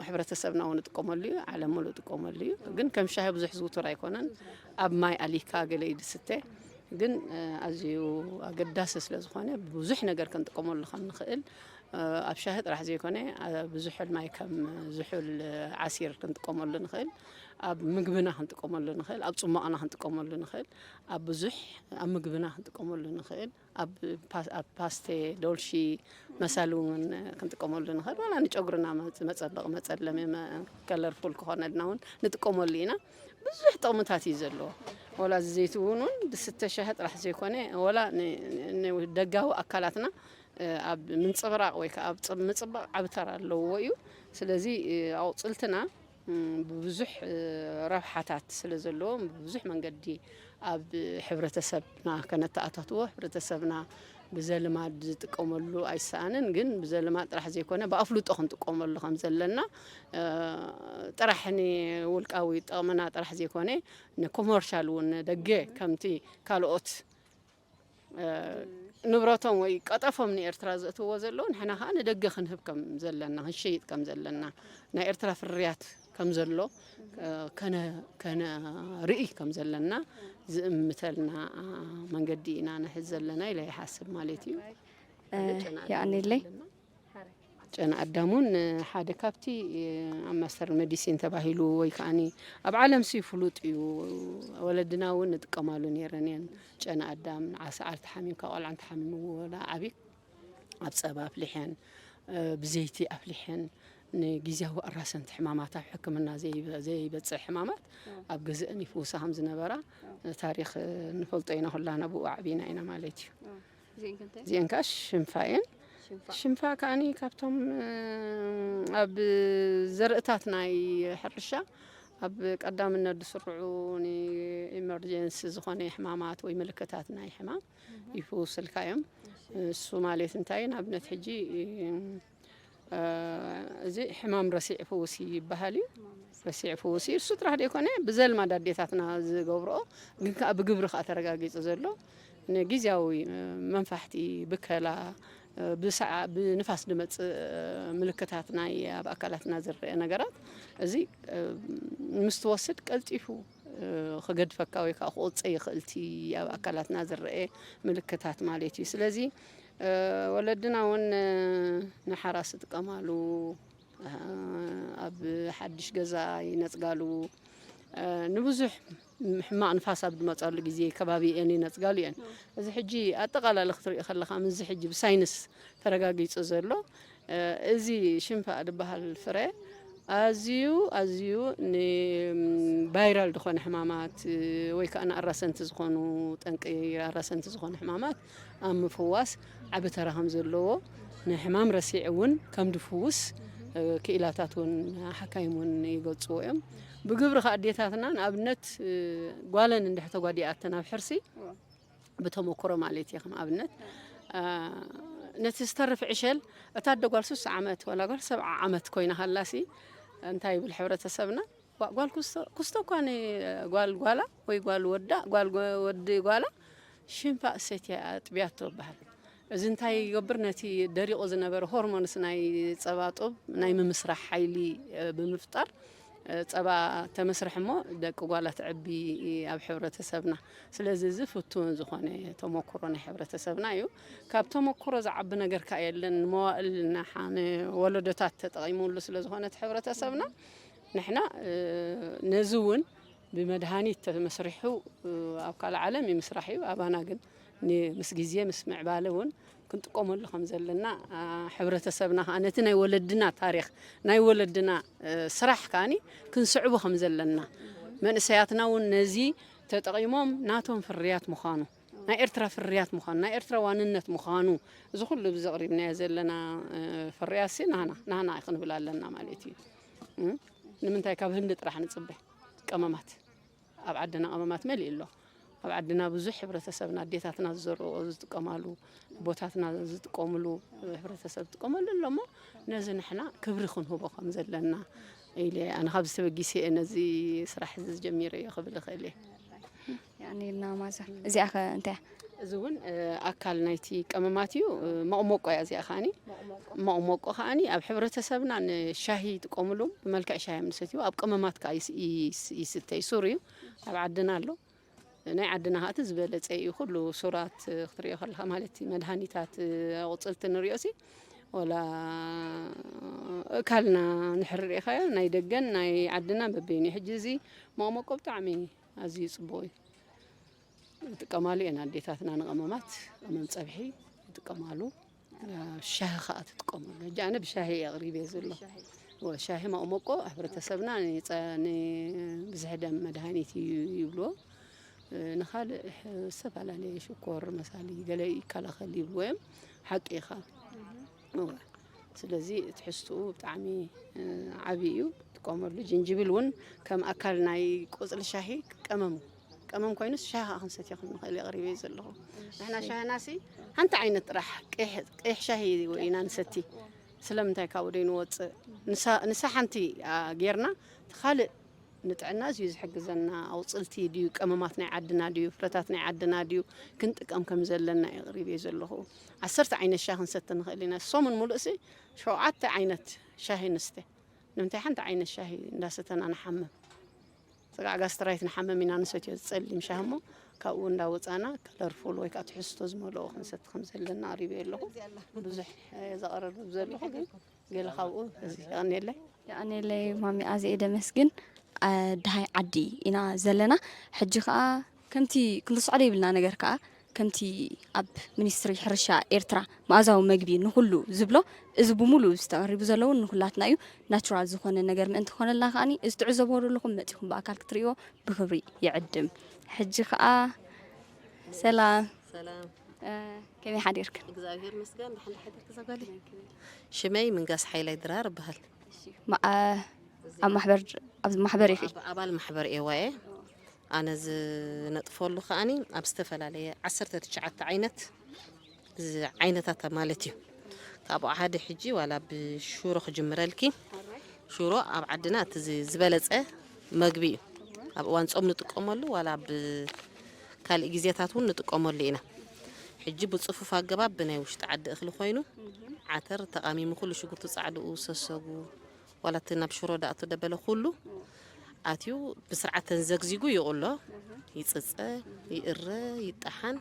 ሕብረተሰብና እውን ጥቀመሉ እዩ ዓለም ሙሉ ጥቀመሉ እዩ ግን ከም ሻህ ብዙሕ ዝውትር ኣይኮነን ኣብ ማይ ኣሊካ ገለ ይድስተ ግን ኣዝዩ ኣገዳሲ ስለ ዝኾነ ብዙሕ ነገር ክንጥቀመሉ ከም ንኽእል ኣብ ሻህ ጥራሕ ዘይኮነ ብዙሕ ማይ ከም ዝሑል ዓሲር ክንጥቀመሉ ንኽእል ኣብ ምግብና ክንጥቀመሉ ንኽእል ኣብ ጽማቕና ክንጥቀመሉ ንኽእል ኣብ ብዙሕ ኣብ ምግብና ክንጥቀመሉ ንኽእል ኣብ ፓስቴ ዶልሺ መሳሉን ክንጥቀመሉ ንኽእል ወላ ንጨጉርና መጸበቕ መጸለሚ ከለርፉል ክኾነልና እውን ንጥቀመሉ ኢና ብዙሕ ጥቕምታት እዩ ዘለዎ ወላ ዘይቲ እውን ብስተ ሻህ ጥራሕ ዘይኮነ ወላ ደጋዊ ኣካላትና ኣብ ምንጽብራቕ ወይ ከዓ ኣብ ምጽባቕ ዓብተር ኣለዎ እዩ ስለዚ ኣውጽልትና ብዙሕ ረብሓታት ስለ ዘለዎ ብዙሕ መንገዲ ኣብ ሕብረተሰብና ከነተኣታትዎ ሕብረተሰብና ብዘልማድ ዝጥቀመሉ ኣይሰኣንን ግን ብዘልማድ ጥራሕ ዘይኮነ ብኣፍሉጦ ክንጥቀመሉ ከም ዘለና ጥራሕ ንውልቃዊ ጥቕምና ጥራሕ ዘይኮነ ንኮመርሻል እውን ደገ ከምቲ ካልኦት ንብረቶም ወይ ቀጠፎም ንኤርትራ ዘእትዎ ዘለዉ ንሕና ከዓ ንደገ ክንህብ ከም ዘለና ክንሸይጥ ከም ዘለና ናይ ኤርትራ ፍርያት ከም ዘሎ ከነ ርኢ ከም ዘለና ዝእምተልና መንገዲ ኢና ንሕዝ ዘለና ኢለ ይሓስብ ማለት እዩ ያኔለይ ጨና ኣዳሙን ሓደ ካብቲ ኣብ ማስተር ሜዲሲን ተባሂሉ ወይ ከዓኒ ኣብ ዓለም ፍሉጥ እዩ ወለድና እውን ንጥቀማሉ ነይረን እየን ጨና ኣዳም ዓሰዓር ተሓሚምካ ቆልዓ ተሓሚምዎ ወላ ዓቢ ኣብ ፀባ ኣፍሊሐን ብዘይቲ ኣፍሊሐን ንጊዜያዊ ኣራሰንቲ ሕማማት ኣብ ሕክምና ዘይበፅሕ ሕማማት ኣብ ገዝአን ይፍውሳ ከም ዝነበራ ታሪክ ንፈልጦ ኢና ኩላና ብኡ ዓቢና ኢና ማለት እዩ እዚአን ከዓ ሽንፋ እየን ሽንፋ ከዓኒ ካብቶም ኣብ ዘርእታት ናይ ሕርሻ ኣብ ቀዳምነት ዝስርዑ ንኢመርጀንሲ ዝኾነ ሕማማት ወይ ምልክታት ናይ ሕማም ይፍውስልካ እዮም እሱ ማለት እንታይ ንኣብነት ሕጂ እዚ ሕማም ረሲዕ ፍውሲ ይበሃል እዩ ረሲዕ ፍውሲ እሱ ጥራሕ ደይኮነ ብዘልማድ ኣዴታትና ዝገብርኦ ግን ከዓ ብግብሪ ከዓ ተረጋጊፁ ዘሎ ንጊዜያዊ መንፋሕቲ ብከላ ብንፋስ ድመጽእ ምልክታት ናይ ኣብ ኣካላትና ዝርአ ነገራት እዚ ምስ ትወስድ ቀልጢፉ ክገድፈካ ወይ ከዓ ክቁፅእ ይኽእልቲ ኣብ ኣካላትና ዝርአ ምልክታት ማለት እዩ ስለዚ ወለድና እውን ንሓራስ ዝጥቀማሉ ኣብ ሓድሽ ገዛ ይነጽጋሉ ንብዙሕ ሕማቅ ንፋስ ኣብ ድመጻሉ ግዜ ከባቢአን ይነጽጋሉ እየን እዚ ሕጂ ኣጠቃላሊ ክትሪኦ ከለኻ ምዚ ሕጂ ብሳይንስ ተረጋጊፁ ዘሎ እዚ ሽንፋ ዝበሃል ፍረ ኣዝዩ ንቫይራል ዝኾነ ሕማማት ወይ ከዓ ንኣራሰንቲ ዝኾኑ ጠንቂ ኣራሰንቲ ዝኾኑ ሕማማት ኣብ ምፍዋስ ዓቢ ተራ ከም ዘለዎ ንሕማም ረሲዕ እውን ከም ድፍውስ ክኢላታት እውን ሓካይም እውን ይገልጽዎ እዮም ብግብሪ ከዓ ኣዴታትና ንኣብነት ጓለን እንድሕር ተጓዲኣተን ኣብ ሕርሲ ብተሞክሮ ማለት እዩ ከም ኣብነት ነቲ ዝተርፍ ዕሸል እታ ደጓል 3 ዓመት ወላ ጓል 7 ዓመት ኮይና ሃላሲ እንታይ ይብል ሕብረተሰብና ጓል ኩስቶ እኳ ጓላ ወይ ጓል ወዲ ጓላ ሽንፋ ሰትያ ጥቢያቶ ይበሃል እዚ እንታይ ይገብር ነቲ ደሪቑ ዝነበረ ሆርሞንስ ናይ ፀባ ጡብ ናይ ምምስራሕ ሓይሊ ብምፍጣር ፀባ ተመስርሕ እሞ ደቂ ጓላ ትዕቢ ኣብ ሕብረተሰብና ስለዚ እዚ ፍቱን ዝኾነ ተሞክሮ ናይ ሕብረተሰብና እዩ ካብ ተሞክሮ ዝዓቢ ነገር ከዓ የለን መዋእል ናሓነ ወለዶታት ተጠቒሙሉ ስለ ዝኾነ ሕብረተሰብና ንሕና ነዚ እውን ብመድሃኒት ተመስሪሑ ኣብ ካልእ ዓለም ይምስራሕ እዩ ኣባና ግን ምስ ግዜ ምስ ምዕባለ እውን ክንጥቀመሉ ከም ዘለና ሕብረተሰብና ከዓ ነቲ ናይ ወለድና ታሪክ ናይ ወለድና ስራሕ ከዓኒ ክንስዕቦ ከም ዘለና መንእሰያትና እውን ነዚ ተጠቒሞም ናቶም ፍርያት ምዃኑ ናይ ኤርትራ ፍርያት ምዃኑ ናይ ኤርትራ ዋንነት ምዃኑ እዚ ኩሉ ብዘቕሪብናዮ ዘለና ፍርያት ናህና ክንብል ኣለና ማለት እዩ ንምንታይ ካብ ህንዲ ጥራሕ ንፅበ ቀመማት ኣብ ዓድና ቀመማት መሊእ ኣሎ ኣብ ዓድና ብዙሕ ሕብረተሰብና ኣዴታትና ዝዘርኦ ዝጥቀማሉ ቦታትና ዝጥቀምሉ ሕብረተሰብ ዝጥቀመሉ ኣለሞ ነዚ ንሕና ክብሪ ክንህቦ ከም ዘለና ኢለ ኣነ ካብ ዝተበጊሰ ነዚ ስራሕ ዝጀሚረ እየ ክብል እኽእል እየ ያኒ ኢልና ማዛ እዚኣ ኸ እንታይ እዚ እውን ኣካል ናይቲ ቀመማት እዩ መቕመቆ እያ እዚኣ ከዓኒ መቕመቆ ከዓኒ ኣብ ሕብረተሰብና ንሻሂ ይጥቀምሉ ብመልክዕ ሻሂ ምንሰትዩ ኣብ ቀመማት ከዓ ይስተይ ሱር እዩ ኣብ ዓድና ኣሎ ናይ ዓድና ሃቲ ዝበለፀ እዩ ኩሉ ሱራት ክትሪኦ ከለካ ማለት መድሃኒታት ኣቁፅልቲ ንሪኦሲ ወላ እካልና ንሕር ኢኻዮ ናይ ደገን ናይ ዓድና በበይኒ ሕጂ እዚ መቕመቆ ብጣዕሚ ኣዝዩ ፅቡቅ እዩ ይጥቀማሉ እየን ኣዴታትና ንቐመማት ቀመም ፀብሒ ይጥቀማሉ ሻሂ ከዓ ትጥቀመሉ ሕጂ ኣነ ብሻሂ ኣቕሪበ ዘሎ ሻሂ መቕመቆ ሕብረተሰብና ንብዝሕ ደም መድሃኒት ይብልዎ ንኻልእ ዝተፈላለየ ሽኮር መሳሊ ገለ ይከላኸል ይብልዎ እዮም ሓቂ ኢኻ ስለዚ ትሕዝትኡ ብጣዕሚ ዓብዪ እዩ ትጥቀመሉ ጅንጅብል እውን ከም ኣካል ናይ ቆፅሊ ሻሂ ቀመም ኮይኑስ ሻሂ ከዓ ክንሰትዮ ክንኽእል ኣቕሪበ ዘለኹ ንሕና ሻሂናሲ ሓንቲ ዓይነት ጥራሕ ቅይሕ ሻሂ ኢና ንሰቲ ስለምንታይ ካብኡ ደይንወፅእ ንሳ ሓንቲ ጌርና ካልእ ንጥዕና እዝዩ ዝሕግዘና ኣውፅልቲ ድዩ ቀመማት ናይ ዓድና ድዩ ፍረታት ናይ ዓድና ድዩ ክንጥቀም ከም ዘለና ኣቕሪበ ዘለኹ 10 ዓይነት ሻሂ ክንሰቲ ንኽእል ኢና ሶሙን ሙሉእሲ 7 ዓይነት ሻሂ ንስተ ንምንታይ ሓንቲ ዓይነት ሻሂ እንዳሰተና ንሓመም ስጋዕ ጋስትራይት ንሓመም ኢና ንሰትዮ ዝፀሊም ሻሂ እሞ ካብኡ እንዳወፃና ከለርፉል ወይ ከዓ ትሕዝቶ ዝመልኦ ክንሰቲ ከም ዘለና ኣቕሪበ ኣለኹ ብዙሕ ዘቐረብ ዘለኹ ግን ገለ ካብኡ እዚ ይቕኒየለይ ያኔለይ ማሚ ኣዝየ ደመስግን ድሃይ ዓዲ ኢና ዘለና ሕጂ ከዓ ከምቲ ክንርስዖ ይብልና ነገር ከዓ ከምቲ ኣብ ሚኒስትሪ ሕርሻ ኤርትራ ማእዛዊ መግቢ ንኩሉ ዝብሎ እዚ ብሙሉእ ዝተቐሪቡ ዘለዉ ንኩላትና እዩ ናቹራል ዝኾነ ነገር ምእንቲ ኮነልና ከዓኒ እዚ ትዕዘቦ ዘለኹም መፂኹም ብኣካል ክትሪእዎ ብክብሪ ይዕድም ሕጂ ከዓ ሰላም ከመይ ሓዲርክ እግዚአብሔር ይመስገን ድሓን ሓዲርክ ዘጋሊ ሽመይ ምንጋስ ሓይላይ ድራር ይበሃል ኣብ ማሕበር ኢኺ ኣባል ማሕበር ኤዋየ ኣነ ዝነጥፈሉ ከዓኒ ኣብ ዝተፈላለየ 19 ዓይነታት ማለት እዩ ካብኡ ሓደ ሕጂ ዋላ ብሽሮ ክጅምረልኪ ሽሮ ኣብ ዓድና እቲ ዝበለፀ መግቢ እዩ ኣብ እዋን ጾም ንጥቀመሉ ዋላ ብካልእ ግዜታት እውን ንጥቀመሉ ኢና ሕጂ ብፅፉፍ ኣገባብ ብናይ ውሽጢ ዓዲ እኽሊ ኮይኑ ዓተር ተቃሚሙ ኩሉ ሽጉርቲ ጻዕድኡ ሰሰጉ ዋላ እቲ ናብ ሽሮ ዳእቱ ደበለ ኩሉ ኣትዩ ብስርዓት ተንዘግዚጉ ይቕሎ ይፅፀ ይእረ ይጣሓን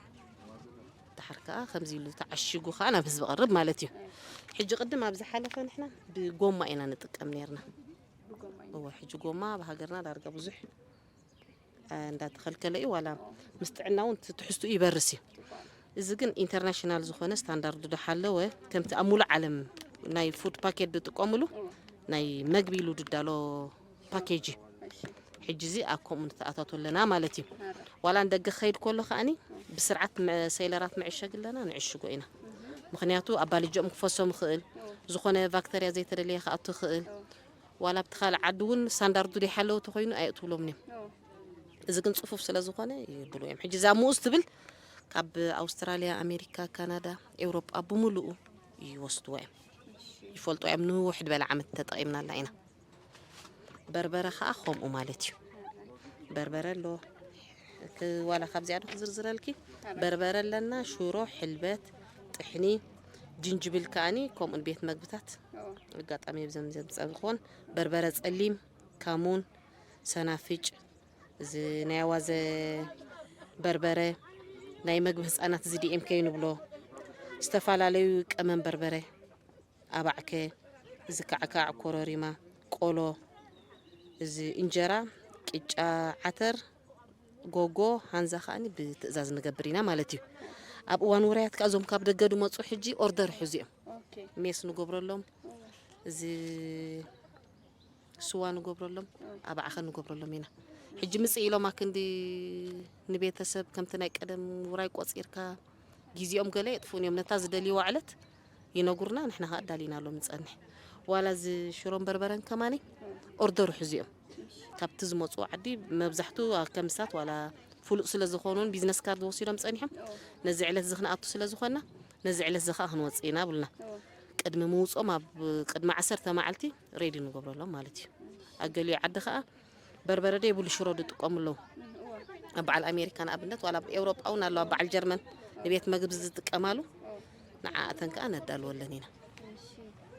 ተሓርካ ከምዚ ኢሉ ተዓሽጉ ከዓ ናብ ህዝቢ ቀርብ ማለት እዩ ሕጂ ቅድም ኣብ ዝሓለፈ ንሕና ብጎማ ኢና ንጥቀም ነርና ሕጂ ጎማ ብሃገርና ዳርጋ ብዙሕ እንዳተኸልከለ እዩ ዋላ ምስ ጥዕና እውን ትሕዝቱ ይበርስ እዩ እዚ ግን ኢንተርናሽናል ዝኾነ ስታንዳርድ ድሓለወ ከምቲ ኣብ ሙሉእ ዓለም ናይ ፉድ ፓኬት ድጥቀምሉ ናይ መግቢ ኢሉ ድዳሎ ፓኬጅ ሕጂ እዚ ኣብ ከምኡ ንተኣታቶ ኣለና ማለት እዩ ዋላ እንደገ ኸይድ ከሎ ከዓኒ ብስርዓት ሰይለራት ምዕሸግ ኣለና ንዕሽጎ ኢና ምክንያቱ ኣብ ባልጆኦም ክፈሶም ይኽእል ዝኾነ ባክተርያ ዘይተደለየ ከኣቱ ይኽእል ዋላ ብትኻል ዓዲ እውን ስታንዳርዱ ዘይሓለወ ተኮይኑ ኣየእትብሎምን እዮም እዚ ግን ፅፉፍ ስለ ዝኾነ ይብሉ እዮም ሕጂ እዛ ሙኡስ ትብል ካብ ኣውስትራልያ ኣሜሪካ ካናዳ ኤውሮጳ ብሙሉኡ ይወስድዎ እዮም ይፈልጦ እዮም ንውሕድ በላ ዓመት ተጠቒምናላ ኢና በርበረ ከዓ ከምኡ ማለት እዩ በርበረ ኣሎ ዋላ ካብዚኣ ዶ ክዝርዝረልኪ በርበረ ኣለና ሽሮ ሕልበት ጥሕኒ ጅንጅብል ከዓኒ ከምኡን ቤት መግብታት ኣጋጣሚ ብዘምዘም ፀብኾን በርበረ ፀሊም ካሙን ሰናፍጭ እዚ ናይ ኣዋዘ በርበረ ናይ መግቢ ህፃናት እዚ ዲኤም ከ ይንብሎ ዝተፈላለዩ ቀመም በርበረ ኣባዕከ እዚ ካዕካዕ ኮረሪማ ቆሎ እዚ እንጀራ ቅጫ ዓተር ጎጎ ሃንዛ ከዓኒ ብትእዛዝ ንገብር ኢና ማለት እዩ ኣብ እዋን ውራያት ከዓ እዞም ካብ ደገ ድመፁ ሕጂ ኦርደር ሒዙ እዮም ሜስ ንገብረሎም እዚ ስዋ ንገብረሎም ኣባዕኸ ንገብረሎም ኢና ሕጂ ምፅእ ኢሎም ኣክንዲ ንቤተሰብ ከምቲ ናይ ቀደም ውራይ ቆፂርካ ጊዜኦም ገለ የጥፉን እዮም ነታ ዝደልይዋ ዕለት ይነጉርና ንሕና ከዓ ዳሊናሎም ንፀንሕ ዋላ እዚ ሽሮን በርበረን ከማኒ ኦርደር ሒዙ እዮም ካብቲ ዝመፁ ዓዲ መብዛሕቱ ከምሳት ዋላ فلوق سلا زخونون بيزنس كارد وصيلهم صنيحهم نزع علت زخنا أطو سلا زخنا نزع علت زخا هنوصينا بلنا قدم موصو ما قدم 10 معلتي ريدي نقبر لهم مالتي أقلي عد خا بربردي يبول شرود تقوم له بعل أمريكان أبنت ولا بأوروبا أو نالو بعل جرمن نبيت مجبز تكملوا نعاتن كأنا دال ولا نينا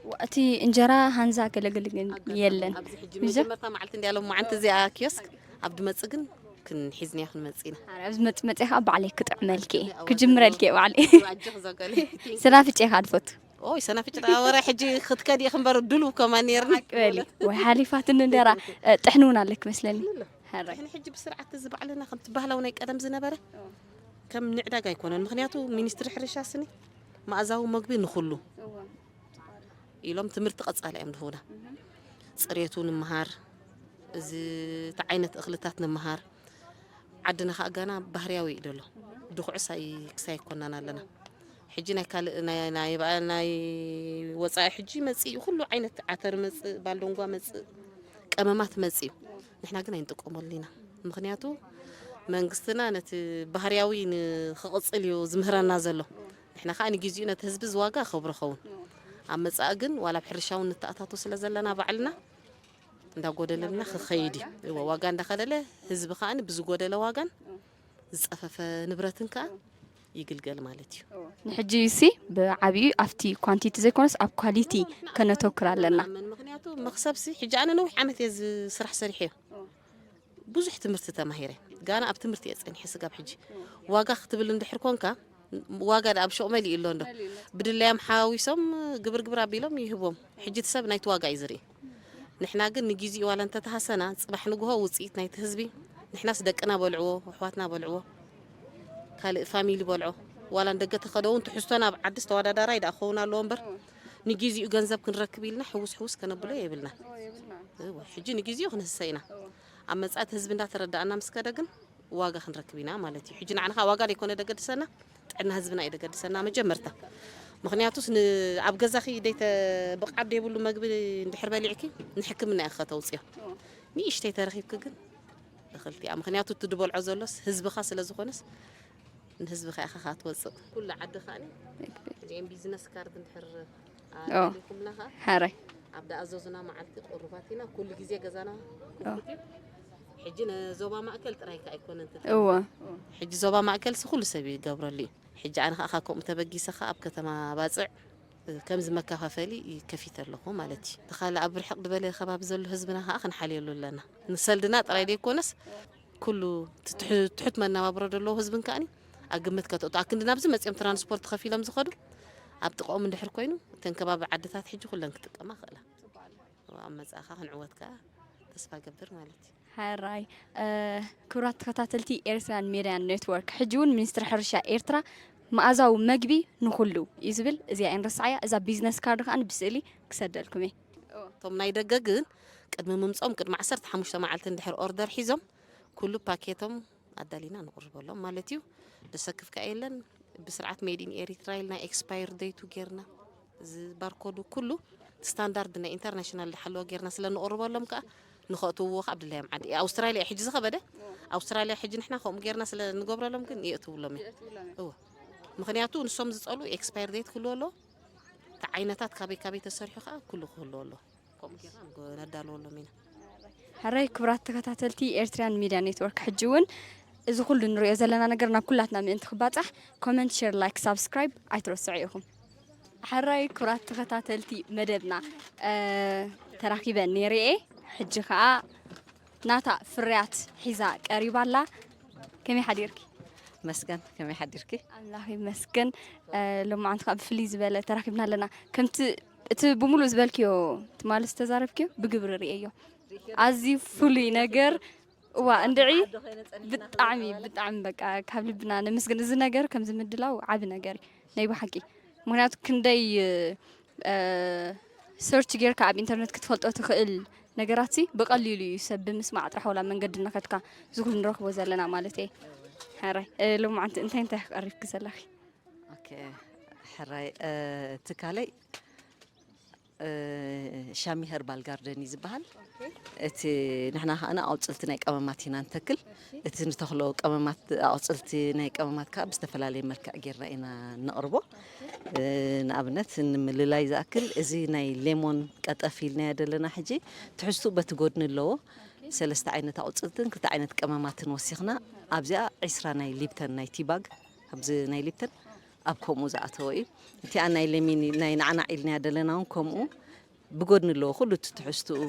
وقتي انجرا هنزا قلقل يلن مجا مرتا معلت ندي لهم معنت زي كيوسك عبد مصقن كن حزني اخن مصينا عرفت متمصيخ اب عليك تعملكي كجمرلكي وعلي واجخ زقلي سنافچي خادفوت اوي سنافچ ورا حجي خدكدي خنبر دلو كمان يرنا قبلي وحالفات ندرا طحنونا لك مسلني هراي احنا حجي بسرعه تزب علينا خمت بهلا وناي قدم زنبره كم نعداق يكون مخنياتو مينستر حرشاسني مازاو مغبي نخلو إلهم تمرت قصالة أم هنا صريتون النهار زي تعينت أخلتاتنا النهار عدنا خاجنا بحرياوي دلو دخوع ساي كنا لنا حجينا كال ناي بقى ناي وصاي حجي مسي كله عينت عتر مس بالونغوا مس كمامات مسي نحنا قلنا ينتقم لنا مخنياتو منقصنا نت بحرياوي خقصليو زمهرنا زلو نحنا خاني جيزينا تهزب زواقا خبر خون أما تساقن ولا بحرشاون نتأتاتو سلا زلنا بعلنا ندا قودلنا خيدي واقان دخل له هزب خان بزو قودل واقان زقفف نبرتنك يقلقل مالتي نحجيسي بعبي افتي كوانتيتي زي كونس اب كواليتي كنتوكر لنا من مغنياتو مخسبسي حجي انا نوح عمت يز سرح سريحيه بزح تمرت تماهيري قانا اب تمرت يصني حسق اب حجي واقا ختبل ندحر كونكا واقا اب شو مالي إلون ده بدليام حاويسم قبر أبيلهم يهبهم حجة سب نايت واقع يزري نحنا قلنا نجيزي ولا أنت تحسنا صباح نجوها وصيت نايت هزبي نحنا صدقنا بلعوه وحواتنا بلعوه خال فاميلي بلعوه ولا ندقت خدون تحسنا بعدست ولا درايد أخونا لومبر نجيزي وجنزب كنركب لنا حوس كنا بلا يبلنا حجة نجيزي وخنا السينا أما ساعات هزبنا ترد أنا مسكدقن واقع خنركبينا مالتي حجنا عنها واقع يكون دقت سنة عندنا هزبنا إذا قد سنة مجمرته مخنياتوس عب جزاخي ديت بقعد يقول له مقبل ندحر بالعكي نحكم من أخا توصيه نيش تي ترخيب كجن دخلتي مخنياتو تدبل عزلوس هزب خاص لزخونس هزب خا أخا توصل كل عد خاني جيم بيزنس كارد ندحر عليكم لها هاي أبدأ أزوزنا مع قرباتنا كل جزية جزانا حجنا زوبا ما أكلت رايك أيكون أنت حج زوبا ما أكل سخول سبي قبر لي حج أنا أخاكم تبقي سخاء بكتما بازع كم زمك كفافلي كفيت لهم مالتي دخل أبر حق دبلي خباب زل هزبنا أخن حالي لنا نسلدنا ترى دي كونس كله تحط منا مبرد الله هزبن كاني أقمت كتوت أكندنا بزم يوم ترانسبورت خفيف لم زخدو أبتقوا من دحر كوينو تنكباب عدتات حج كلن كتك ما خلا أما أخاهن عودك تسفى قبر مالتي هاي كرات تكتاتلتي إيرتران ميديان نتورك حجون منستر حرشة إيرترا مأزاو مجبي نخلو يزبل زي إن رسعيا إذا بيزنس كارد أنا بسألي كسدلكمي طب نايدا جاجن قد ما ممسوم قد ما عسرت حمشة معلتن دحر أوردر حزم كله باكيتهم أدالينا نقرب لهم مالتيو دسكف كايلن بسرعة ميدين إيرترا لنا إكسباير ديت وجرنا باركود كله ستاندردنا إنترناشونال حلو جرنا سلنا نقرب لهم كا نخاطو عبد الله معدي أستراليا حج زخبده أستراليا حج نحنا خم جرنا سلا نقبر لهم كن يأتوا لهم أوه مخنياتو نسوم زقلو إكسباير ديت كله له تعينات كابي تسرح خا كله له خم جرنا ندالو لهم مين هراي كبرات تكتاتلتي إيرتران ميديا نتورك حجون إذا كل نرى زلنا نقرنا كلاتنا من انتخابات كومنت شير لايك سبسكرايب أيترسعيكم هراي كبرات تكتاتلتي مددنا تراكيبا نيري حجي خا ناتا فريات حذا قريبا لا كمي حديركي مسكن كمي حديركي الله يمسكن لما عندك بفلي زباله تراكبنا لنا كنت بمولو زبالكيو تمال استزاربكيو بقبر ريئيو عزي فولي نجر واندعي بطعمي بقى كاب لبنا نمسكن إذا نجر كم زمدلاو عاب نجر نيبو حكي مهنات كندي سيرش غير كعب إنترنت كتفلت أتخيل نجاراتي بقليلي يسبب مسمع طرح ولا من قد نكتك زغل نروح وزلنا مالتي حراي لو ما انت قريب كسلخي اوكي حراي تكالي ሻሚ ሄርባል ጋርደን ይዝበሃል እቲ ንሕና ኸኣና ኣውፅልቲ ናይ ቀመማት ኢና ንተክል እቲ ንተኽሎ ቀመማት ኣውፅልቲ ናይ ቀመማት ከዓ ብዝተፈላለየ መልክዕ ጌርና ኢና ነቕርቦ ንኣብነት ንምልላይ ዝኣክል እዚ ናይ ሌሞን ቀጠፍ ኢልናዮ ዘለና ሕጂ ትሕዝቱ በቲ ጎድኒ ኣለዎ 3 ዓይነት ኣውፅልትን 2 ዓይነት ቀመማትን ወሲኽና ኣብዚኣ 20 ናይ ሊፕተን ናይ ቲባግ ኣብዚ ናይ ሊፕተን ኣብ ከምኡ ዝኣተወ እዩ እቲኣ ናይ ለሚን ናይ ናዕናዕ ኢልናዮ ዘለና እውን ከምኡ ብጎድኒ ኣለዎ ኩሉ ትሕዝትኡ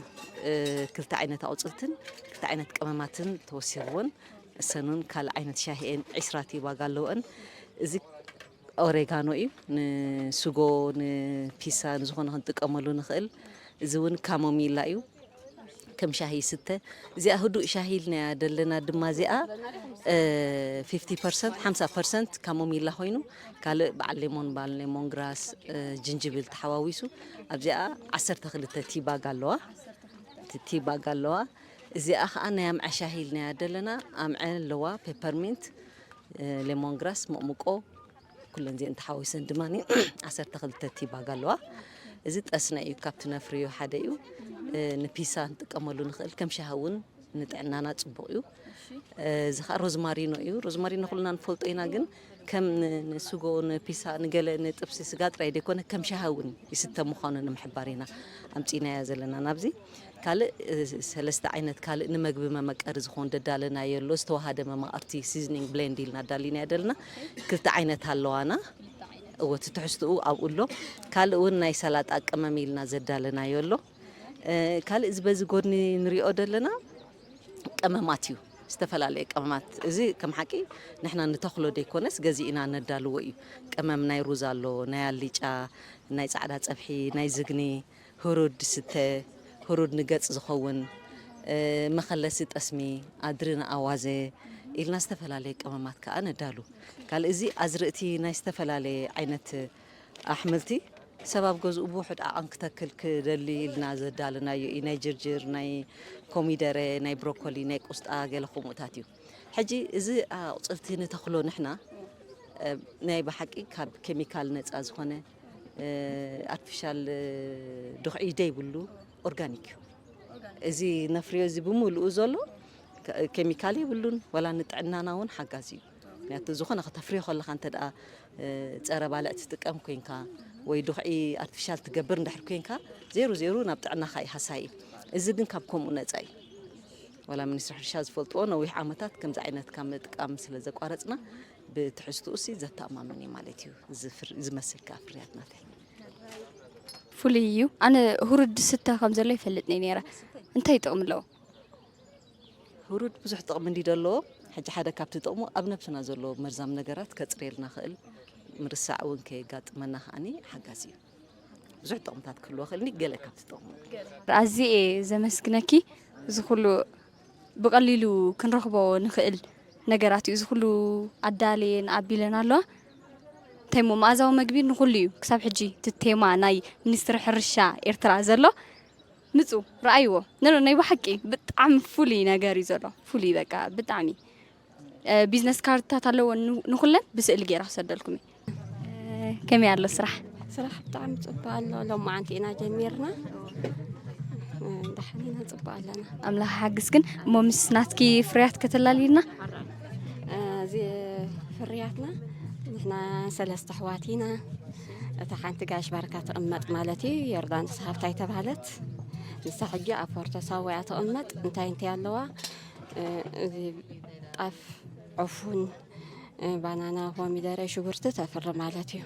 2 ዓይነት ኣውፅልትን 2 ዓይነት ቀመማትን ተወሲኽዎን እሰኑን ካልእ ዓይነት ሻሂአን 20 ቲባግ ኣለወን እዚ ኦሬጋኖ እዩ ንስጎ ንፒሳ ንዝኾነ ክንጥቀመሉ ንኽእል እዚ እውን ካሞሚላ እዩ ከም ሻሂ ስተ እዚኣ ህዱእ ሻሂ ኢልናያ ዘለና ድማ እዚኣ 50% 50% ካሞሚላ ኮይኑ ካልእ በዓል ሌሞን በዓል ሌሞን ግራስ ጅንጅብል ተሓዋዊሱ ኣብዚኣ 12 ቲባግ ኣለዋ ቲባግ ኣለዋ እዚኣ ከዓ ናይ ኣምዐ ሻሂ ኢልናያ ዘለና ኣምዐ ኣለዋ ፔፐርሚንት ሌሞን ግራስ መቕሙቆ ኩለን እዚአን ተሓዋዊሰን ድማ 12 ቲባግ ኣለዋ እዚ ጠስና እዩ ካብቲ ነፍርዮ ሓደ እዩ ንፒሳ ንጥቀመሉ ንኽእል ከም ሻሂ እውን ንጥዕናና ፅቡቅ እዩ እዚ ከዓ ሮዝማሪኖ እዩ ሮዝማሪኖ ኩልና ንፈልጦ ኢና ግን ከም ንስጎ ንፒሳ ንገለ ንጥብሲ ስጋ ጥራይ ደይኮነ ከም ሻሂ እውን ይስተ ምዃኑ ንምሕባር ኢና ኣምፂናያ ዘለና ናብዚ ካልእ 3 ዓይነት ካልእ ንምግቢ መመቀሪ ዝኾን ደዳለናዮ ኣሎ ዝተዋሃደ መማቕርቲ ሲዝኒንግ ብሌንድ ኢልና ዳሊናዮ ዘለና 2 ዓይነት ኣለዋና እወት ትሕዝትኡ ኣብኡ ኣሎ ካልእ እውን ናይ ሰላጣ ቀመም ኢልና ዘዳለናዮ ኣሎ ካልእ እዚ በዚ ጎድኒ ንሪኦ ዘለና ቀመማት እዩ ዝተፈላለየ ቀመማት እዚ ከም ሓቂ ንሕና ንተኽሎ ደይኮነስ ገዚእና ነዳልዎ እዩ ቀመም ናይ ሩዝ ኣሎ ናይ ኣልጫ ናይ ፃዕዳ ፀብሒ ናይ ዝግኒ ህሩድ ስተ ህሩድ ንገፅ ዝኸውን መኸለሲ ጠስሚ ኣድሪ ንኣዋዘ ኢልና ዝተፈላለየ ቀመማት ከዓ ነዳሉ ካልእ እዚ ኣዝርእቲ ናይ ዝተፈላለየ ዓይነት ኣሕምልቲ ሰብ ኣብ ገዝኡ ብውሕድ ዓቐን ክተክል ክደሊ ኢልና ዘዳልናዮ እዩ ናይ ጅርጅር ናይ ኮሚደረ ናይ ብሮኮሊ ናይ ቆስጣ ገለ ከምኡታት እዩ ሕጂ እዚ ኣውፅልቲ ንተኽሎ ንሕና ናይ ብሓቂ ካብ ኬሚካል ነፃ ዝኾነ ኣርቲፊሻል ድኽዒ ደይብሉ ኦርጋኒክ እዩ እዚ ነፍርዮ እዚ ብምሉኡ ዘሎ ኬሚካል ይብሉን ወላ ንጥዕናና እውን ሓጋዝ እዩ ምክንያቱ ዝኾነ ከተፍርዮ ከለካ እንተ ደኣ ፀረ ባልዕ ትጥቀም ኮንካ ወይ ድኽዒ ኣርቲፊሻል ትገብር እንድሕር ኮንካ ዜሮ ናብ ጥዕናኻ ይሃሳይ እዚ ግን ካብ ከምኡ ነፃ እዩ ወላ ሚኒስትሪ ሕርሻ ዝፈልጥዎ ነዊሕ ዓመታት ከምዚ ዓይነት ካብ ምጥቃም ስለ ዘቋረፅና ብትሕዝትኡ ሲ ዘተኣማምን እዩ ማለት እዩ ዝመስል ከዓ ፍርያት ናተይ ፍሉይ እዩ ኣነ ሁሩድ ስተ ከም ዘሎ ይፈልጥኒ ነይረ እንታይ ጥቕሚ ኣለዎ ሁሩድ ብዙሕ ጥቕሚ እንዲ ዘለዎ ሕጂ ሓደ ካብቲ ጥቕሙ ኣብ ነብስና ዘሎ መርዛም ነገራት ከፅርየልና ክእል ምርሳዕ እውን ከየጋጥመና ከዓኒ ሓጋዝ እዩ ብዙሕ ጥቕምታት ክህልዎ ክእልኒ ገለ ካብቲ ጥቕሙ ኣዝየ ዘመስግነኪ እዚ ኩሉ ብቐሊሉ ክንረኽቦ ንኽእል ነገራት እዩ እዚ ኩሉ ኣዳልየን ኣቢለን ኣለዋ እንታይ ሞ መኣዛዊ መግቢ ንኩሉ እዩ ክሳብ ሕጂ ትቴማ ናይ ሚኒስትሪ ሕርሻ ኤርትራ ዘሎ ንፁህ ረኣይዎ ናይ ብሓቂ ብጣዕሚ ፍሉይ ነገር እዩ ዘሎ ፍሉይ በቃ ብጣዕሚ ቢዝነስ ካርድታት ኣለዎ ንኩለን ብስእሊ ጌራ ክሰደልኩም ከመይ ኣሎ ስራሕ ብጣዕሚ ፅቡቅ ኣሎ ሎማዓንቲ ኢና ጀሚርና ዳሕኒና ፅቡቅ ኣለና ኣምላኽ ሓግዝ ግን እሞ ምስ ናትኪ ፍርያት ከተላሊልና እዚ ፍርያትና ንሕና 3 ኣሕዋት ኢና እታ ሓንቲ ጋሽ ባርካ ትቕመጥ ማለት እዩ ዮርዳኖስ ሃፍታይ ተባሃለት ንሳ ሕጂ ኣብ ፖርቶ ሳውያ ትቕመጥ እንታይ ኣለዋ እዚ ጣፍ ዕፉን ባናና ኮሚደረ ሽጉርቲ ተፍሪ ማለት እዩ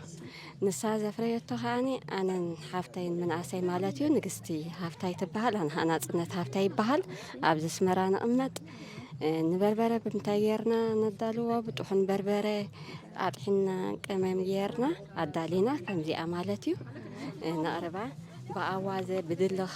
ንሳ ዘፍረየቶ ከዓኒ ኣነን ሃፍታይን መናእሰይ ማለት እዩ ንግስቲ ሃፍታይ ትበሃል ኣነ ሃናፅነት ሃፍታይ ይበሃል ኣብዚ ስመራ ንቕመጥ ንበርበረ ብምንታይ ጌርና ነዳልዎ ብጥሑን በርበረ ኣጥሒና ቀመም ጌርና ኣዳሊና ከምዚኣ ማለት እዩ ነቕርባ ብኣዋዘ ብድልኽ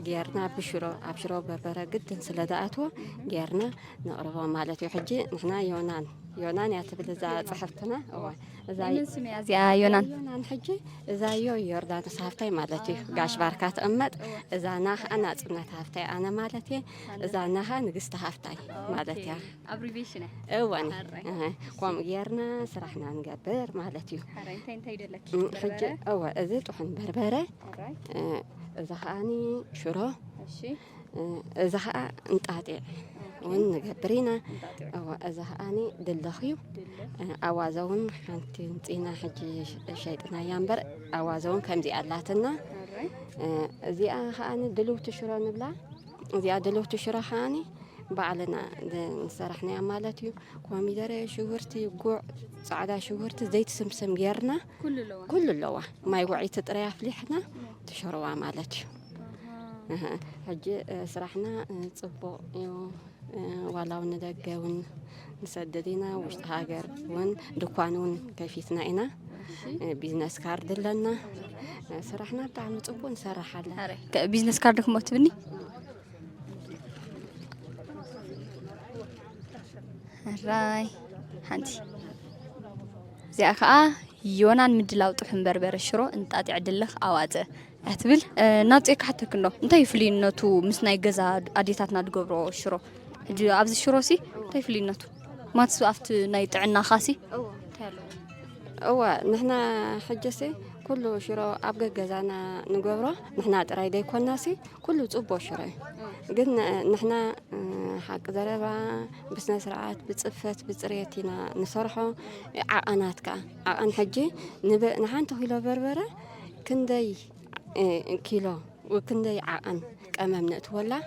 ጌርና ብሽሮ ኣብ ሽሮ በርበረ ግድን ስለ ዝኣትዎ ጌርና ነቕርቦ ማለት እዩ ሕጂ ንሕና ዮናን يونان يعتبر إذا صحفتنا هو من سمي أزيا يونان يونان حجي إذا يوردان صحفتي مالتي قاش باركات أمت إذا ناخ أنا صنعت هفتي أنا مالتي إذا ناها نقصت هفتي مالتي أبريفيشن أواني قام غيرنا سرحنا نقبر مالتي انت يدلك حجي إذا تحن بربرة إذا خاني شرو إذا خا نتعطي ونقبرينا إذا خاني دلخيو أوازون كانت نتينا حجي شيطنا ينبر أوازون كم زي اللاتنا زي خاني دلو تشرو نبلا زي دلو تشرو خاني بعلنا نسرحنا مالتي قومي دري شهورتي قوع صعدا شهورتي زيت سمسم غيرنا كل اللوا ما يوعي تطريا فليحنا تشروا مالتي حجي سرحنا صبو ولاو ندقون نسددينا وشت هاجر ون دكانون كيفيتنا إنا بيزنس كارد لنا سرحنا بتاع صبو نسرح على بيزنس كاردك ما تبني راي حنتي زي أخا يونان مدلاو طحن بربر الشرو انت أتعدلخ أوازه أتبل ناتيك حتى كنو انت يفلين نتو مسنا يجزا أديتاتنا تقبرو الشرو هجي أبز الشرو سي انت يفلين نتو ما تسوقفت نايت عنا خاسي نحنا حجسي كله شرو أبقى جزانا نقبره نحنا ترايدي كوناسي كله تصبو شراي قلنا نحنا حق زربا بسنا سرعات بتصفت بصريتنا نصرحه عقناتك عقن حجي نحن تهيلو بربره كندي كيلو وكندي عقن كأمام نتولى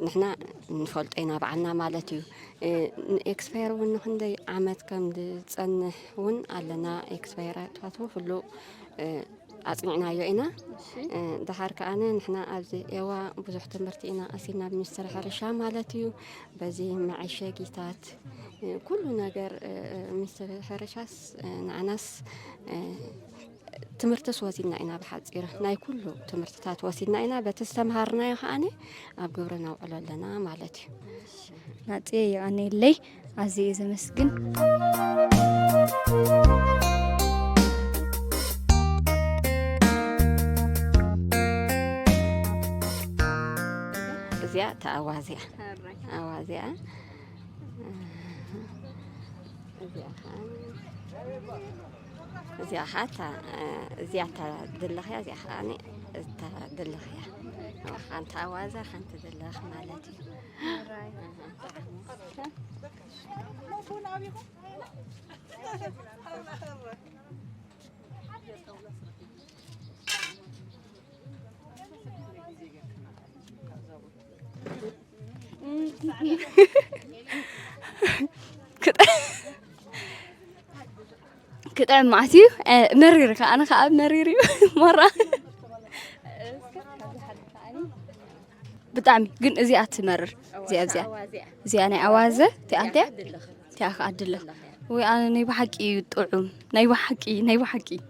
نحنا نفلطينا بعنا مالتيو إكسبير ونخندي عمد كم تصنح ون علنا إكسبيرات فاتو فلو أصنعنا يوئنا دحار كأنا نحنا أبزي إيوا بزح تمرتينا أسينا بمستر حرشا مالتيو بزي معيشة جيتات كل نجار مستر حرشاس نعناس تمرتس وزيدنا إنا بحاجيره ناي كله تمرتات وزيدنا إنا بتستمهرنا يخاني أبجورنا وعلى لنا مالتي ناتي يعني لي عزيز مسكين زيا تأوازيا أوازيا زي حتى زيادة دلخيا زي خاني دلخيا خانت أوازة خانت دلخ مالتي كده معتي مرير أنا خاب مريري مرة بتعمي جن زي أتمرر زي أنا أوازة تأنت تأخ أدله وأنا نيبحكي طعم نيبحكي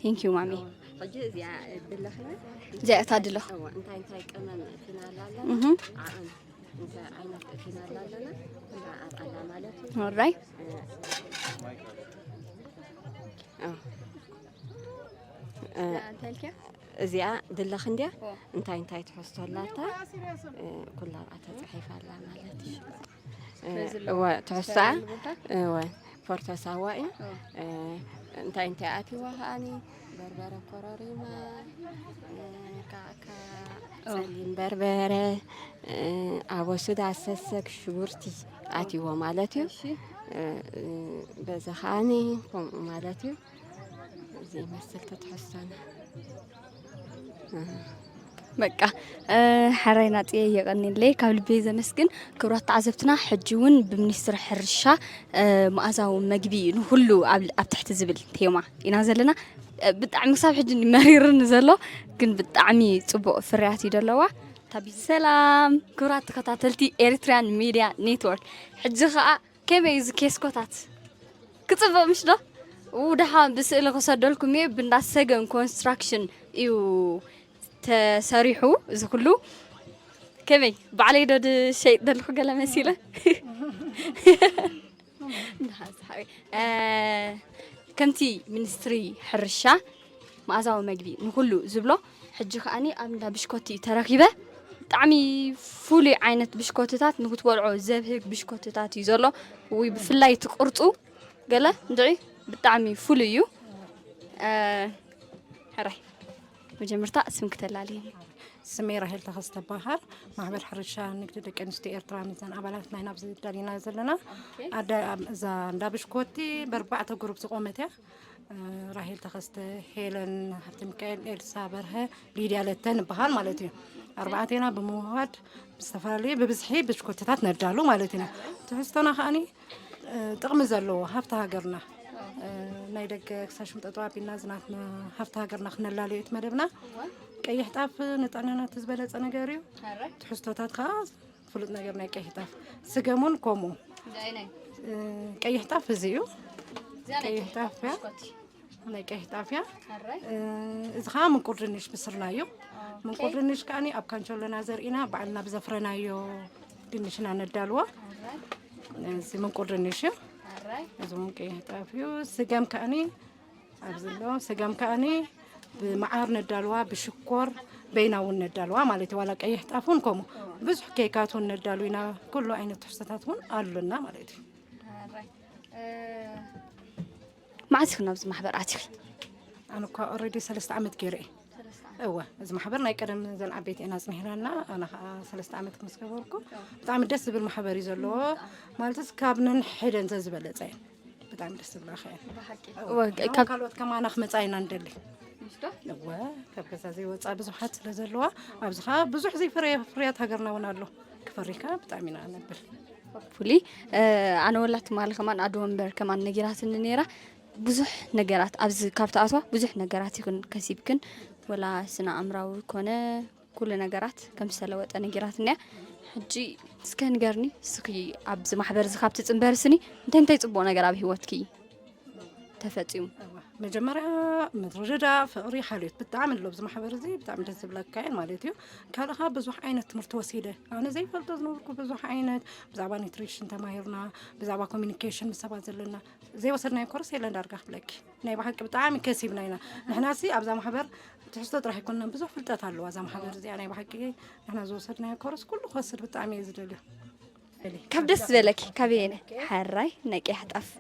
thank you مامي زي أتدله أنت كمان فينا لا alright زيا دلخنديا انتي تحسولاتها كلها تصحيف على مالتي وتحسع وفرتا سواي انتي اتي وهاني بربره قراريما كاكا سليم بربره ابو سود اسسك شورتي اتي ومالتي بزخاني مالتي زي مسلت تحسنا بقى حرينا طيه يقني لي كابل بيزا مسكن كبرات عزبتنا حجون بمنستر حرشا مأزاو مجبي نهلو قبل تحت زبل تيوما ينازلنا بتعمي صاحب حجن مرير نزله كن بتعمي صبو فرياتي دلوا طب سلام كبرات تكتاتلتي إريتريان ميديا نيتورك حجخا كيف يز كيسكوتات كتصبو مش ده وده بسأل قصدلكم إيه بنداس سجن كونستراكشن إيو تساريحو إذا كله كمي بعلي دود شيء دلخو قال مسيلة نحاس حبي كمتي منستري حرشة مأزاو مجبي نقوله زبلة حج خاني أمدا بشكوتي تركيبة طعمي فولي عينة بشكوتات نقول تولعوا زب هيك بشكوتات يزلوا وبفلاي تقرطوا قال ندعي بطعمي فوليو هراي مجمرتا اسمك تلالي سميرة هيل تخصت بحر معبر حرشة نقدر كنستي إرترا ميزان أبلاتنا هنا بزيد دارينا زلنا أدا إذا دابشكوتي بربعة جروب تقومتها راهيل تخصت هيلن حتى مكان إرسا برها ليدي على التن بحر مالتي أربعتنا بمواد بستفرالي ببزحي بشكوتات نرجعلو مالتنا تحسنا خاني تغمزلو هفتها قرنا نايدك اكساشم تطوع بينازناتنا هفتها قرنا خنا لالي اتمدبنا كي حطاف نطعننا تزبلت نغاريو تحستوتات خاص فلط نغرنا كي حطاف سقمون كومو كي حطاف زيو كي حطاف يا انا كي حطاف يا اذا خا من قرنيش بسرنايو من قرنيش كاني اب كانشولنا زرينا بعلنا بزفرنايو دنيشنا ندالوا زي من قرنيش إذا ممكن يحتافيو سجام كأني أبزلوا سجام كأني بمعار ندالوا بشكر بيناون ندالوا مالتي ولا كي يحتافون كم بس كيكاتون ندالونا كله عين تحسطاتون قالوا مالتي ما عسكنا بز محبراتي أنا كأوريدي 3 عمد كيري أوه إذا محبرنا يكرم زين عبيت أنا سمحنا أنا 3 عمد كمسكبوركم بتعمل دس بالمحبر يزلوا مالتس كابنن حدن زبلت زين بتعمل دس بالأخير كالوت كمان أخمس عين عندلي أوه كبكسا زي وتصاب بزحات لزلوا أبزخا بزح زي فريات هجرنا ونالو كفريكا بتعملنا نبل فولي أنا ولت مال كمان أدوم بر كمان نجارات النيرة بزح نجارات أبز كابتاتوا بزح نجارات يكون كسيبكن ولا سنة أمراو كونه كل نجارات كم سلوات نجاراتنا حجي سكان جرني سكي أبز محبر زخابت تنبرسني أنت يصبوا نجار بهوتكي تفتيم مجمرة مترجدة فقري حاليت بتعمل لبز محبر زي بتعمل جذب لك كائن مالتيو كالها بزح عينة مرتوسيدة أنا زي فلتز نوركو بزح عينة بزعبا نيتريشن تماهرنا بزعبا كوميونيكيشن بسبات زلنا زي وصلنا كورس يلا ندرجح بلك ناي بحق بتعمل كسبنا نحن سي أبز محبر تحسط راح يكون بزح فلتات هالو أزام محبر زي أنا بحكي نحن زوصلنا كورس كله خسر بتعمل يزدله كبدس بالك كبينة حراي نكي حتقف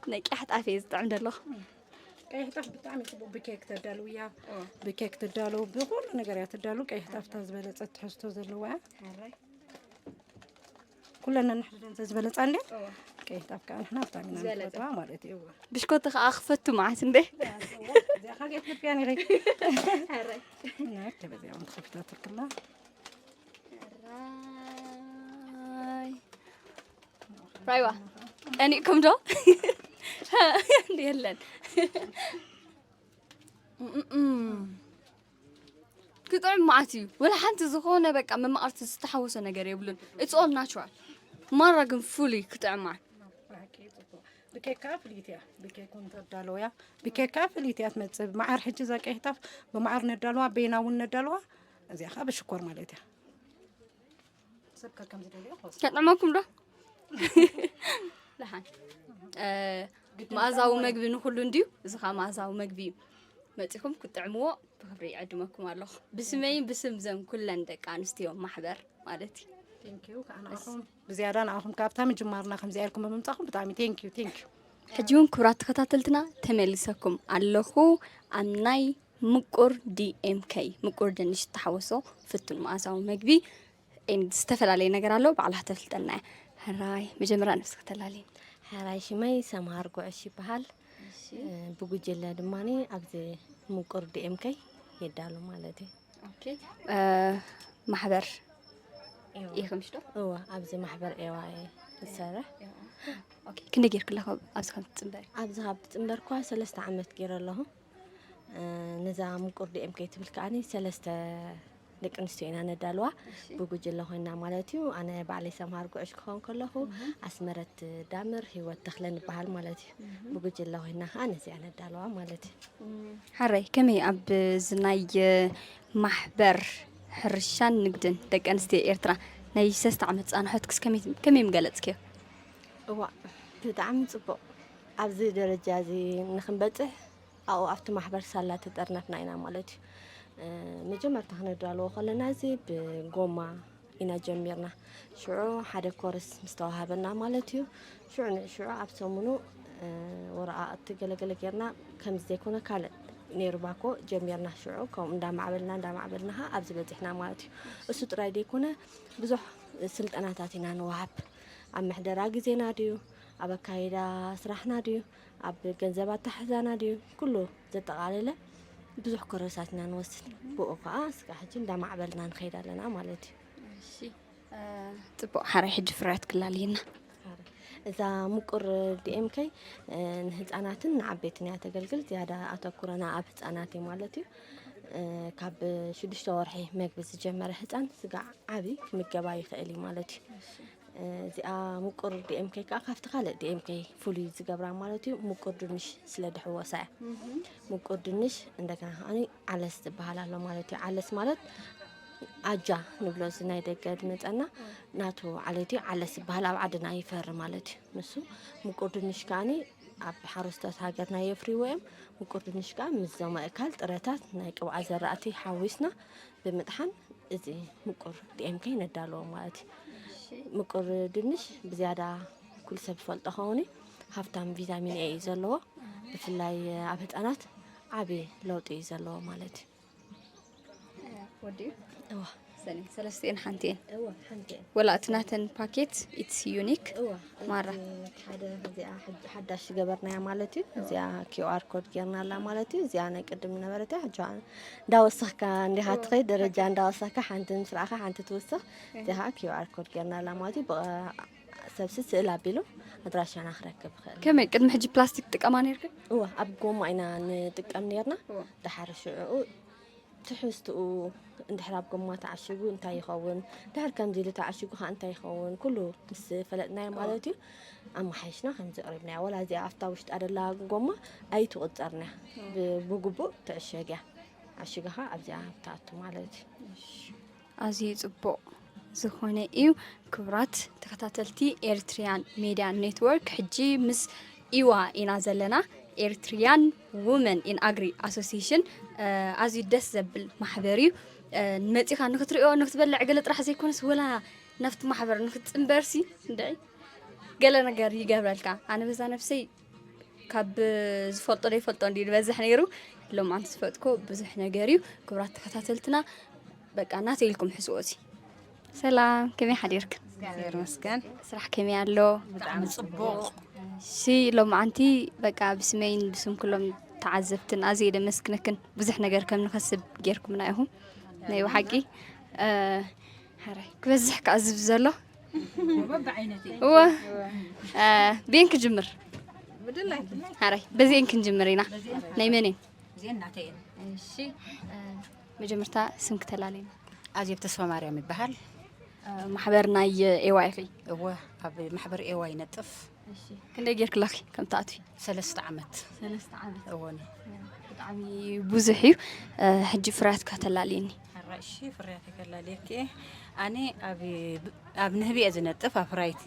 نكي حتقف عند الله كي حتقف بتعمل بكيك تدالو يا بكيك تدالو بكل نجارات تدالو كي حتقف تزبلت تحسطو زلوا كلنا نحن تزبلت عندي كي حتقف كان إحنا بتعملنا نقطع مالتي بشكوت أخفتو معه سنده زي حاجة تلبياني غير حراي نكتب زي عند خفتات كلها رايوة أني كم جو ديالن كطعم معتي ولا حتى زخونة بقى ما أرت تستحوس أنا قريب لون it's all natural مرة قم فولي كطعم معه بكيكا فليتيا بكيكون تدالويا بكيكا فليتيا تمتصب معار حجي زاك يحتف بمعار ندالوا بينا وندالوا زي خا بشكر مالتها سبكا كم زدليو خلاص كطعمكم ده لحن مازاو مغبي نخلو نديو زخا مازاو مغبي متيكم كطعمو بخبري عدمكم الله بسمين بسم زم كلن دق انستيو محبر مالتي ثانك يو كأنا أخم بزيادة أنا أخم كابتا من جمارنا خمسة أيركم بممتاخم بتعمي ثانك يو حجون كرات كتاتلتنا تملسكم اللهو أمناي مقر دي ام كي مقر دنيش تحوسو فتن مازاو مغبي إن استفل علي نجرالو بعلها تفلتنا هراي مجمرة نفسك تلالي هراي شماي سمهار قعشي بحال بوجلا دماني أبزي مقر دي ام كي يدالو مالتي اوكي محبر إيكم شلون؟ أبزي محبر إيواي السارة اوكي كنا جير كلها أبز خمس تنبر أبز هاب تنبر كوا 3 عمت جير الله نظام مقر دي ام كي تبلكاني 3 لك أنستينا ندالوا بوجود الله هنا مالتيو أنا بعلي سمهار قعش كون كله أسمرت دامر هو تخلن بحال مالتي بوجود الله هنا أنا زي أنا ندالوا مالتي حري كمي أب زناي محبر حرشان نقدن دك أنستي إيرترا ناي 6 عمت أنا حتكس كمي مقالت كيف ብጣዕሚ ጽቡቕ ኣብዚ ደረጃ እዚ ንኽንበጽሕ ኣብኡ ኣብቲ ማሕበር ሳላ ተጠርነፍና ኢና ማለት እዩ መጀመርታ ክነዳልዎ ከለና እዚ ብጎማ ኢና ጀሚርና ሽዑ ሓደ ኮርስ ምስተዋሃበና ማለት እዩ ሽዑ ንሽዑ ኣብ ሰሙኑ ወረቓቕቲ ገለገለ ጌርና ከምዚ ዘይኮነ ካልእ ነይሩ ባኮ ጀሚርና ሽዑ ከምኡ እንዳማዕበልና ኣብዚ በፂሕና ማለት እዩ እሱ ጥራይ ደይኮነ ብዙሕ ስልጠናታት ኢና ንወሃብ ኣብ ምሕደራ ግዜና ድዩ ኣብ ኣካይዳ ስራሕና ድዩ ኣብ ገንዘብ ኣታሕዛና ድዩ ኩሉ ዘጠቓለለ ብዙሕ ኮረሳት ኢና ንወስድ ብኡ ከዓ እስካዕ ሕጂ እንዳማዕበልና ንኸይድ ኣለና ማለት እዩ ጽቡቕ ሓራይ ሕጂ ፍርያት ክላልየና እዛ ምቁር ዲኤምኬ ንህፃናትን ንዓበይትን እያ ተገልግል ዝያዳ ኣተኩረና ኣብ ህፃናት እዩ ማለት እዩ ካብ 6 ወርሒ መግቢ ዝጀመረ ህፃን ስጋዕ ዓብይ ክምገባ ይኽእል እዩ ማለት እዩ እዚኣ ምቁር ዲኤምኬ ከዓ ካብቲ ካልእ ዲኤምኬ ፍሉይ ዝገብራ ማለት እዩ ምቁር ድንሽ ስለ ድሕወሳ እያ ምቁር ድንሽ እንደገና ከዓኒ ዓለስ ዝበሃል ኣሎ ማለት እዩ ዓለስ ማለት ኣጃ ንብሎ ናይ ደገ ድመፀና ናቱ ዓለይቲ ዓለስ ይበሃል ኣብ ዓድና ይፈሪ ማለት እዩ ንሱ ምቁር ድንሽ ከዓኒ ኣብ ሓረስቶት ሃገርና የፍርይዎ እዮም ምቁር ድንሽ ከዓ ምስ ዘማእካል ጥረታት ናይ ቅብዓ ዘራእቲ ሓዊስና ብምጥሓን እዚ ምቁር ዲኤምኬ ነዳልዎ ማለት እዩ ምቁር ድንሽ ብዝያዳ ኩሉ ሰብ ዝፈልጦ ኸውን ሃብታም ቪታሚን ኤ እዩ ዘለዎ ብፍላይ ኣብ ህፃናት ዓብይ ለውጢ እዩ ዘለዎ ማለት እዩ ወዲኡ ሰለስተን ሓንቲን ወላእትናተን ፓኬት ኢትስ ዩኒክ ማራ ሓደ እዚኣ ሓዳሽ ገበርናያ ማለት እዩ እዚኣ ኪውኣር ኮድ ጌርና ኣላ ማለት እዩ እዚኣ ናይ ቅድም ነበረት ሕጂ እንዳወሰኽካ እንዲኻ ትኸይድ ደረጃ እንዳወሰኽካ ሓንቲ ምስራዕኻ ሓንቲ ትውስኽ እዚኣ ኪውኣር ኮድ ጌርና ኣላ ማለት እዩ ሰብሲ ስእል ኣቢሉ ኣድራሻና ክረክብ ክእል ከመይ ቅድሚ ሕጂ ፕላስቲክ ጥቀማ ነርክ ኣብ ጎማ ኢና ንጥቀም ነርና ድሓር ሽዑ ትሕዝትኡ እንድሕር ኣብ ጎማ ተዓሽጉ እንታይ ይኸውን ድሕር ከምዚ ኢሉ ተዓሽጉ ከዓ እንታይ ይኸውን ኩሉ ምስ ፈለጥናዮ ማለት እዩ ኣመሓይሽና ከምዚ ቀሪብናያ ወላ እዚኣ ኣፍታ ውሽጣ ደላ ጎማ ኣይትቁፀርና ብግቡእ ትዕሸግ እያ ዓሽግኻ ኣብዚኣ ተኣቱ ማለት እዩ ኣዝዩ ጽቡቕ ዝኾነ እዩ ክብራት ተከታተልቲ ኤርትሪያን ሚድያ ኔትወርክ ሕጂ ምስ ኢዋ ኢና ዘለና ኤርትሪያን ውመን ኢን ኣግሪ ኣሶሲሽን ኣዝዩ ደስ ዘብል ማሕበር እዩ ንመፂኻ ንክትሪኦ ንክትበልዕ ገለ ጥራሕ ዘይኮነስ ወላ ናፍቲ ማሕበር ንክትፅምበርሲ እንደይ ገለ ነገር ይገብረልካ ኣነ በዛ ነፍሰይ ካብ ዝፈልጦ ዘይፈልጦ እንዲ ዝበዝሕ ነይሩ ሎማዓንቲ ዝፈጥኮ ብዙሕ ነገር እዩ ክብራት ተከታተልትና በቃ ናተይልኩም ሕስኦሲ ሰላም ከመይ ሓዲርክ እግዚአብሔር ይመስገን ስራሕ ከመይ ኣሎ ብጣዕሚ ጽቡቕ ሲ ሎማዓንቲ በቃ ብስመይን ብስም ኩሎም ተዓዘብትን ኣዝየ ደመስክነክን ብዙሕ ነገር ከም ንኸስብ ጌርኩምና ኢኹም ናይ ሓቂ ሓራይ ክበዝሕ ከኣዝብ ዘሎ በብዓይነቲ እወ ቤን ክጅምር ሓራይ በዚአን ክንጅምር ኢና ናይ መንን እዚአን ናተይን እሺ መጀመርታ ስም ክተላለይና ኣዝየብ ተስፋ ማርያም ይበሃል ማሕበር ናይ ኤዋይ ኺ እወ ኣብ ማሕበር ኤዋይ ነጥፍ እሺ ክንደይ ጌርክላኺ ከም ተኣትዊ 3 ዓመት እወኒ ብጣዕሚ ብዙሕ እዩ ሕጂ ፍርያት ከተላለየኒ እሺ ፍርያት ከላለየክ ኣነ ኣብ ንህቢኤ ዝነጥፍ ኣብ ፍራይቲ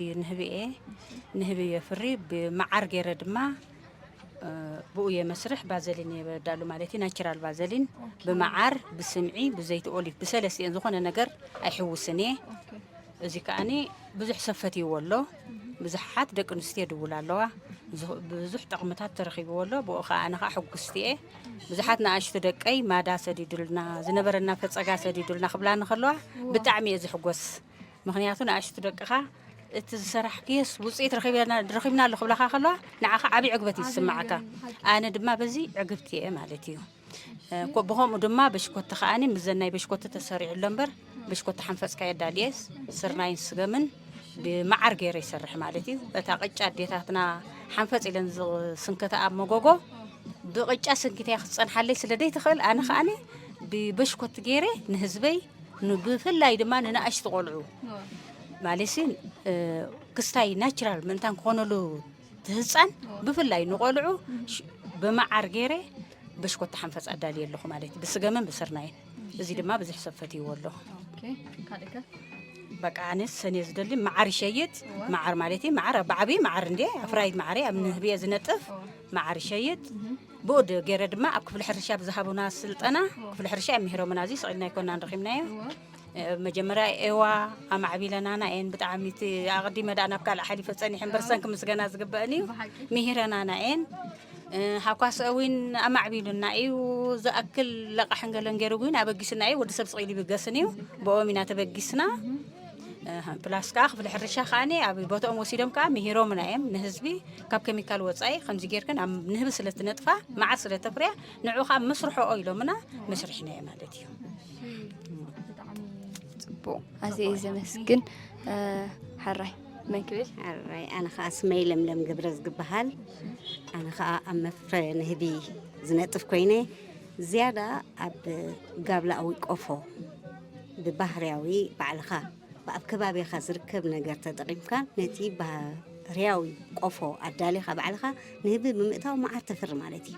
ንህቢኤ ፍሪ ብመዓር ገይረ ድማ ብኡ የመስርሕ ባዘሊን የበዳሉ ማለት እዩ ናቹራል ባዘሊን ብመዓር ብስምዒ ብዘይቲ ኦሊቭ ብሰለስቲአን ዝኾነ ነገር ኣይሕውስን እየ እዚ ከዓኒ ብዙሕ ሰፈትይዎ ኣሎ ብዙሓት ደቂ ኣንስትዮ ድውላ ኣለዋ ብዙሕ ጠቕምታት ተረኺብዎ ኣሎ ብኡ ከዓ ኣነ ከዓ ሕጉስቲ እየ ብዙሓት ንኣሽቱ ደቀይ ማዳ ሰዲዱልና ዝነበረና ፈፀጋ ሰዲዱልና ክብላ ንኸለዋ ብጣዕሚ እየ ዝሕጎስ ምክንያቱ ንኣሽቱ ደቅኻ እቲ ዝሰራሕ ክየስ ውፅኢት ረኺብና ኣሎ ክብላኻ ከለዋ ንዓኻ ዓብዪ ዕግበት ይስማዓካ ኣነ ድማ በዚ ዕግብቲ እየ ማለት እዩ ብኸምኡ ድማ በሽኮቲ ከዓኒ ምዘናይ በሽኮቲ ተሰሪዑሎ እምበር በሽኮቲ ሓንፈፅካ የዳልየስ ስርናይን ስገምን ብመዓር ገይረ ይሰርሕ ማለት እዩ እታ ቅጫ ኣዴታትና ሓንፈፅ ኢለን ዝስንከታ ኣብ መጎጎ ብቅጫ ስንኪታ ክትፀንሓለይ ስለ ደይ ትኽእል ኣነ ከዓኒ ብበሽኮቲ ገይረ ንህዝበይ ብፍላይ ድማ ንኣሽቱ ቆልዑ ማለሲ ክስታይ ናቹራል ምንታን ክኾነሉ ትህፃን ብፍላይ ንቆልዑ ብመዓር ገይረ በሽኮቲ ሓንፈፅ ኣዳልየ ኣለኹ ማለት እዩ ብስገምን ብስርናይን እዚ ድማ ብዙሕ ሰፈትይዎ ኣለኹ بقى أنس سنيز دلي معار شيد معار مالتي معار بعبي معار ندي أفرايد معاري أمن هبية زنتف معار شيد بود جرد ما أكو في الحرشة بذهبوا ناس سلطنة في الحرشة مهرو منازي صعدنا يكون عند رخيمنا مجمرة إيوا أم عبيلنا أنا إن بتعميتي أغدي مدانا بكال حليفة ثاني حمبرسان كم سجنا زقباني مهرنا أنا إن حقاس أوين أم عبيلنا إيو زأكل لقى حنقلن جروين أبجسنا إيو ودسب صغيري بجسنيو بومينا تبجسنا بلاستيك في الحرشة خاني أبي بطأ موسيدم كا مهيرو من أيام نهزبي كاب كيميكال وصاي خمس جير كان عم نهبس لتنطفى مع سلة تفريع نعوخا مسرح أويلو منا مسرحنا يا مالتي بو هذه زمسكن حراي من كبير حراي أنا خاص ميلم لم جبرز جبهال أنا خا أم فرن هدي زنطف كوينة زيادة أب قبل أويك أوفو ببحرياوي بعلخا بأبكبابي خزركب نجار تدريم كان نتي برياوي قفو عدالي خبعلخا نهبي بمئتها ومع التفر مالتي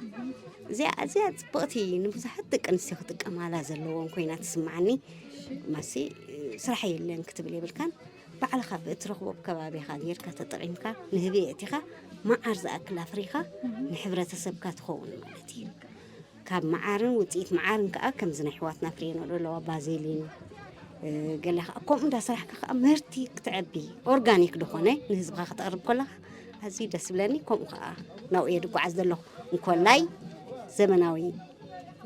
زياد بقتي نبز حدك أنسي خدك أمالا زلوون كوينات تسمعني ماسي صراحي اللي نكتب لي بالكان بعلخا بأترخو بكبابي خادير كتدريم كان نهبي اتخا مع عرض أكل أفريقيا نحبرة السبكات خون مالتي كاب معارن وتقيت معارن كأكم زنا حواتنا فرين ولا بازيلين قال لي أقوم ده صراحة مرتي كتعبي أورجانيك دخانة نهزبها خطأ كلها هزيد سبلاني كم نوعية دكوا عز الله نكولاي زمناوي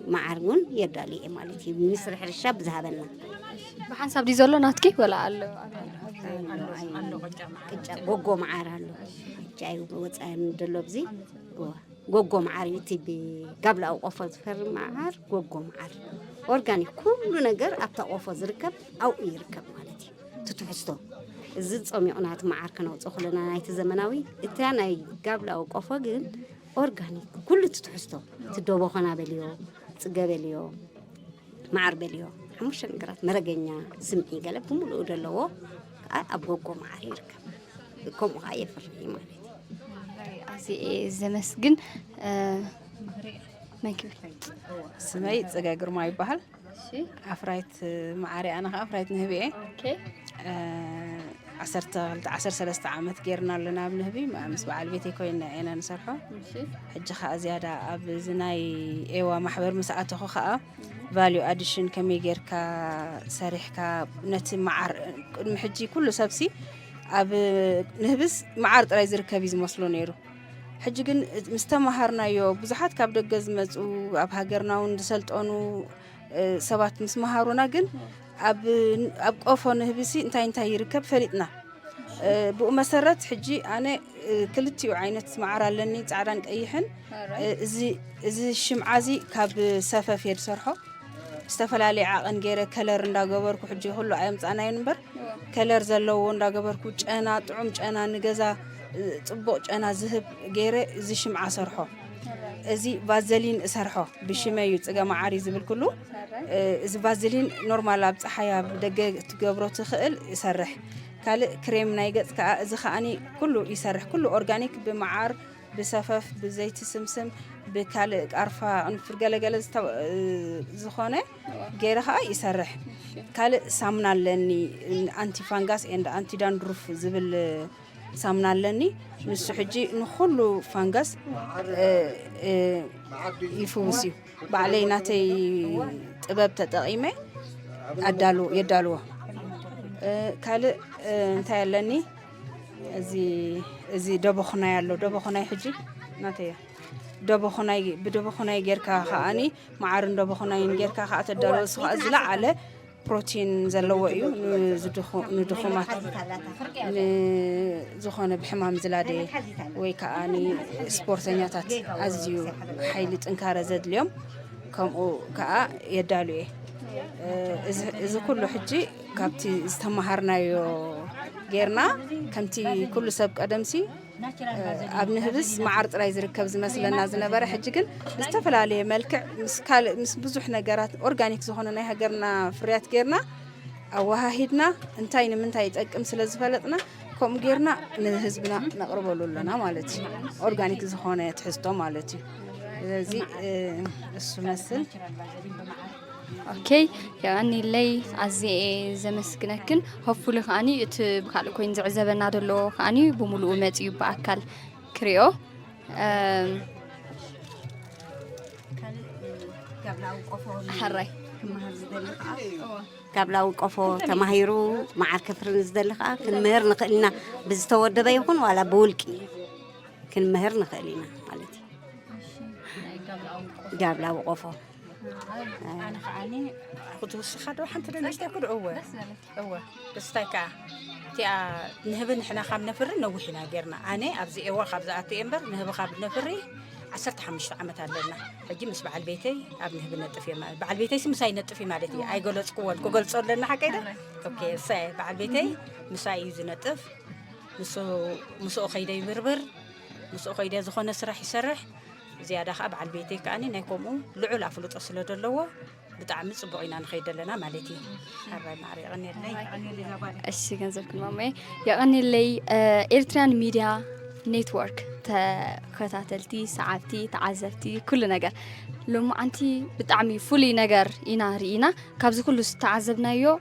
معرون يدالي إمالتي بنسرح الشاب ذهبنا بحسب دي زلوا ناتكي ولا على جوجو معار هلو جاي ووتسان دلوبزي جوجو معار يتبي قبل أو قفز فر معار جوجو معار أورجانيك كل نجار أبتأ قفز ركب أو يركب مالتي تتحسه الزد صومي أنا معار كانوا تأخذنا نايت زمناوي التاني قبل أو قفز أورجانيك كل تتحسه تدوبه خنا بليو تجابليو معار بليو حمش نقرأت مرجعنا سمعي قلب هم اللي قدلوا أبوكم معار يركب كم غاية فرني مالتي أزي زمسجن ما كيف سمعي تجاجر معي بحال عفرايت معاري أنا عفرايت نهبي أوكي عشر سلسة عامات جيرنا لنا بنهبي ما مسبع البيت يكون أنا نسرحه حج خا زيادة أب زناي إيوا محور مساعته خا value addition كمي غير كا سريح كا نت معر محجي كله سبسي أب نهبس معارض رايزر كبيز مسلو نيرو حج جن مستمهرنا يو بزحات كابد جزمت وأب هاجرنا وندسلت أنو سبات مسمهرونا جن أب قفون نهبسي انتي يركب فريتنا بو مسرت حجي أنا كلتي وعينت معرا لني تعران أيهن زي الشمعازي كاب سفف يرسرحه استفلالي عقن غير كلر ندا غبركو حجي كله عيمت انا ينبر كلر زلو ندا غبركو ጨና ጥዑም ጨና ንገዛ ጽቦቅ ጨና ዝህብ غير زي شمع سرحو እዚ ቫዘሊን እሰርሖ ብሽመዩ ጽጋ ማዓሪ ዝብል ኩሉ እዚ ቫዘሊን ኖርማል ኣብ ፀሓያ ደገ ትገብሮ ትኽእል ይሰርሕ ካልእ ክሬም ናይ ገጽ ከዓ እዚ ኸኣኒ ኩሉ ይሰርሕ ኩሉ ኦርጋኒክ ብማዓር بسفف بزيت سمسم بكالة عارفة أن في الجلجلة زخانة غيرها يسرح كالة سامنا لني أنتي فانغاس عند أنتي داندروف زبل سامنا لني نسحجي نخلو فانغاس يفوسي بعلينا تي تباب تطعيمه يدالو كالة انتي لني زي دبخنا يالله دبخنا يحجي ناتيا دبخنا يجركا خاني معارن دبخنا ينجركا خات الدرس خازلا على بروتين زلويو ندخمات زخانة بحمام زلادي ويكاني سبورتنياتات ازيو حيلي تنكار زد اليوم كم كا يدالو إذا كله حجي كابتي استمهرنا يو غيرنا كمتي كل سبق أدمسي ابن هبس معرض رايز ركب مثلا نازلنا برا حجكن استفل عليه ملكع مس بزح نجارات أورجانيك زخنا ناي هجرنا فريات غيرنا أو هاهدنا انتين من تاي تأكم سلز فلتنا كم غيرنا نهزبنا نقرب لنا مالتي أورجانيك زخنا تحسته مالتي زي السمسل اوكي يعني لي عزي زمسكنكن هوفولي خاني ات بخال كوين زعزبنا دلو خاني بملؤ مصيو باكل كريو حراي قبل قفو تماهيرو مع كفر نزدلخا كنمهر نخلينا بزتودبه يكون ولا بولكي كنمهر نخلينا مالتي قبل قفو أنا خاني خذ وسخة حنت لنشتى كل أوه بس تايكا تيا نهبن إحنا خام نفر نوحنا غيرنا أنا أبزي أول خبز أتي إمبر نهب خاب نفري 15 عمت لنا حجي مس بعل بيتي أبنه بنطفي ما بعل بيتي سمساي نطفي مالتي أي قولت قول صار لنا حكينا أوكي ساي بعل بيتي مساي يزنطف مسو خيدي بربر مسو خيدي زخون سرح يسرح زيادة خاب على البيت كأني نيكمو لعلا فلوت أصله دلوا بتعمل صبعنا نخيد لنا مالتي هذا معري غني اللي أشي كنزلك مامي يعني اللي إيرتران ميديا نيتورك تخطاتلتي ساعتي تعزفتي كل نجار لما أنتي بتعمي فولي نجار إنا رينا كابز كله تعذبنا يو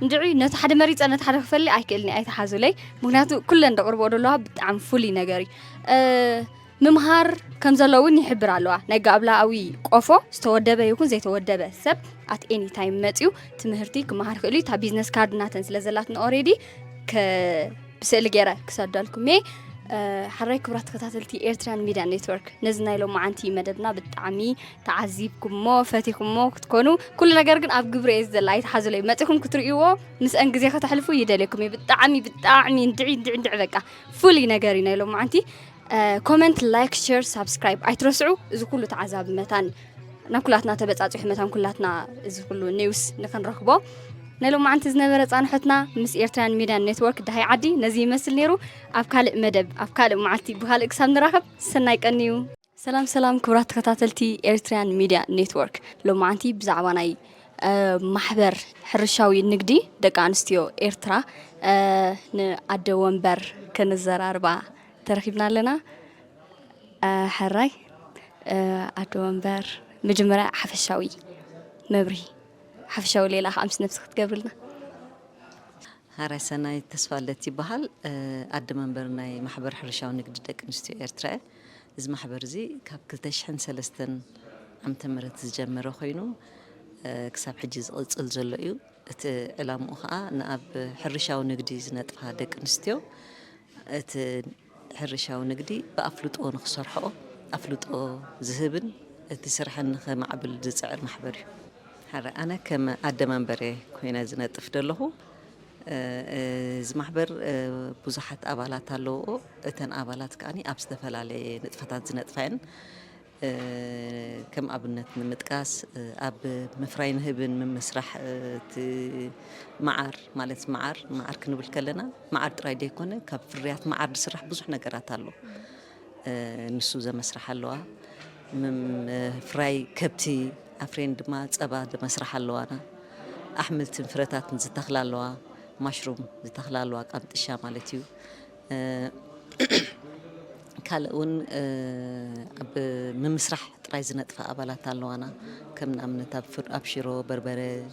ندعي نتحد مريض أنا نتحد فلي أيكلني أي تحازلي مغناتو كلنا ندقر بودلها بتعم فولي نجاري ممهار كم زلون يحبر علوه نجابلا أوي قفو استودبه يكون زي تودبه سب at any time متيو تمهرتي كمهار خلي تا business card ناتن سلازلاتنا already بسأل جرا كسادلكم حراي كبرات كتاتلتي إيرتران ميديا نتورك نزنا لو معنتي مددنا بالتعمي تعذيبكم مو فاتيكم مو تكونوا كل نجار جن أب جبريز دلايت حزلي ما تكون كتريوه نس أنجزي خطحلفوا يدلكم بالتعمي ندعي بقى فولي نجارينا لو معنتي كومنت لايك شير سبسكرايب ايترسعوا اذا كله تعذاب متان ناكلاتنا تبصاصح متان كلاتنا اذا كله نيوز نكنركبو نلو معنت زنبره صانحتنا مس إيرتران ميديا نتورك دهي عدي نزي يمثل نيرو افكال مدب افكال معلتي بخال اكسام نراكب سناي قنيو سلام كبرات تكتاتلتي إيرتران ميديا نتورك لو معنتي بزعبا ناي محبر حرشاوي نقدي دق انستيو إيرترا نعد ومبر كنزراربا ترخيبنا لنا حراي أدوانبر مجمرة حفشاوي مبري حفشاوي ليلة خمس نفس تقبلنا هراي سنة تسفالتي بحال أدوانبرناي محبر حرشاوي نقدك نستي إيرترا إز محبر زي كاب كلتشحن سلستن عم تمرت زجمرة خينو كساب حجز قلصل زلقيو علامو خا ناب حرشاوي نقدي زنطفها دك نستيو حرشاو نقدي بأفلوطو نخسرحو أفلوطو زهبن تسرحن خمعبل زسعر محبري حرا أنا كما أدمنبري كوينا زنطف دلهو ز محبر بوزحات أبالات اللو اتن أبالات كاني أبستفلالي نطفتات زنطفين كم أبنت نمتقاس أب مفراين هبن من مسرح معار مالت معار كنبل كلنا معار ترايدي كونه كاب فريات معار سرح بزح نقرات له نسوزة مسرح له من فراي كبتي أفرين دما صبا مسرح له أنا أحمل تنفرتات نزتخلال له مشروم زتخلال له قامت الشام مالتيو كالون من مسرح ترايزنت فأبالات اللوانا كم نأمن تابفر أبشرو بربرة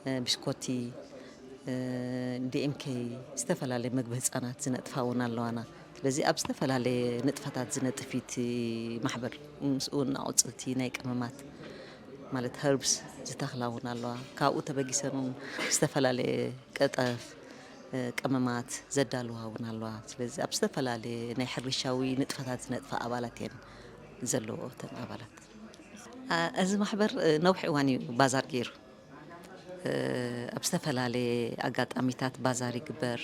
بسكوتي دي إم كي استفلا لي مقبهز أنا زنت فاونا اللوانا لذي أب استفلا لي نتفتات زنت فيتي محبر مسؤول نعوصلتي نايك أمامات مالت هربس زتخلاونا اللوا كاو تبقي سنون استفلا لي كتاف قممات زدالوها ونالوا ስለዚህ ኣብ ዝተፈላለየ ናይ ሕርሻዊ ንጥፈታት ዝነጥፋ ኣባላትን ዘለዎተን ኣባላት እዚ ማሕበር ነውሕ እዋን እዩ ባዛር ገይሩ ኣብ ዝተፈላለየ ኣጋጣሚታት ባዛር ይግበር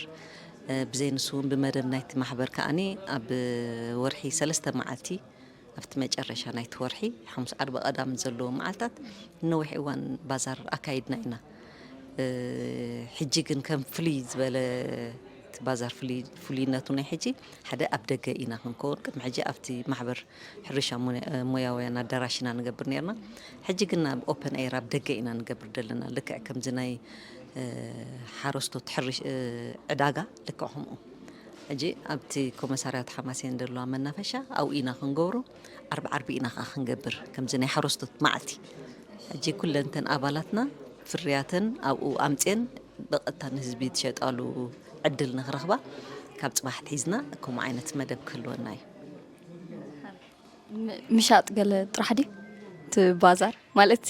ብዘይንሱን ብመደብ ናይቲ ማሕበር ከኣኒ ኣብ ወርሒ 3 መዓልቲ ኣብቲ መጨረሻ ናይቲ ወርሒ 5 ዓርቢ ቀዳም ዘለዎ መዓልታት ነውሕ እዋን ባዛር ኣካይድና ኢና حجيكن كم فلي زبالة بازار فليناتو ناي حجي حدا أبدأ إنا نكون كم حجي أفتي محبر حرشة موياوينا دراشنا نقبر نيرنا حجي كنا أوبن إير أبدأ إنا نقبر دلنا لك كم زناي حرستو تحرش عداقة لكهم أجي أبتي كومساريات حماسين دلوا عملنا فشة أو إنا خنجورو 4 إنا خنجبر كم زناي حرستو معتي ሕጂ ኩለንተን ኣባላትና ፍርያትን ኣብኡ ኣምፅን በቐጥታ ንህዝቢ ትሸጣሉ ዕድል ንኽረኽባ ካብ ጽባሕ ሒዝና ከምኡ ዓይነት መደብ ክህልወና እዩ ምሻጥ ገለ ጥራሕ ዲ ባዛር ማለት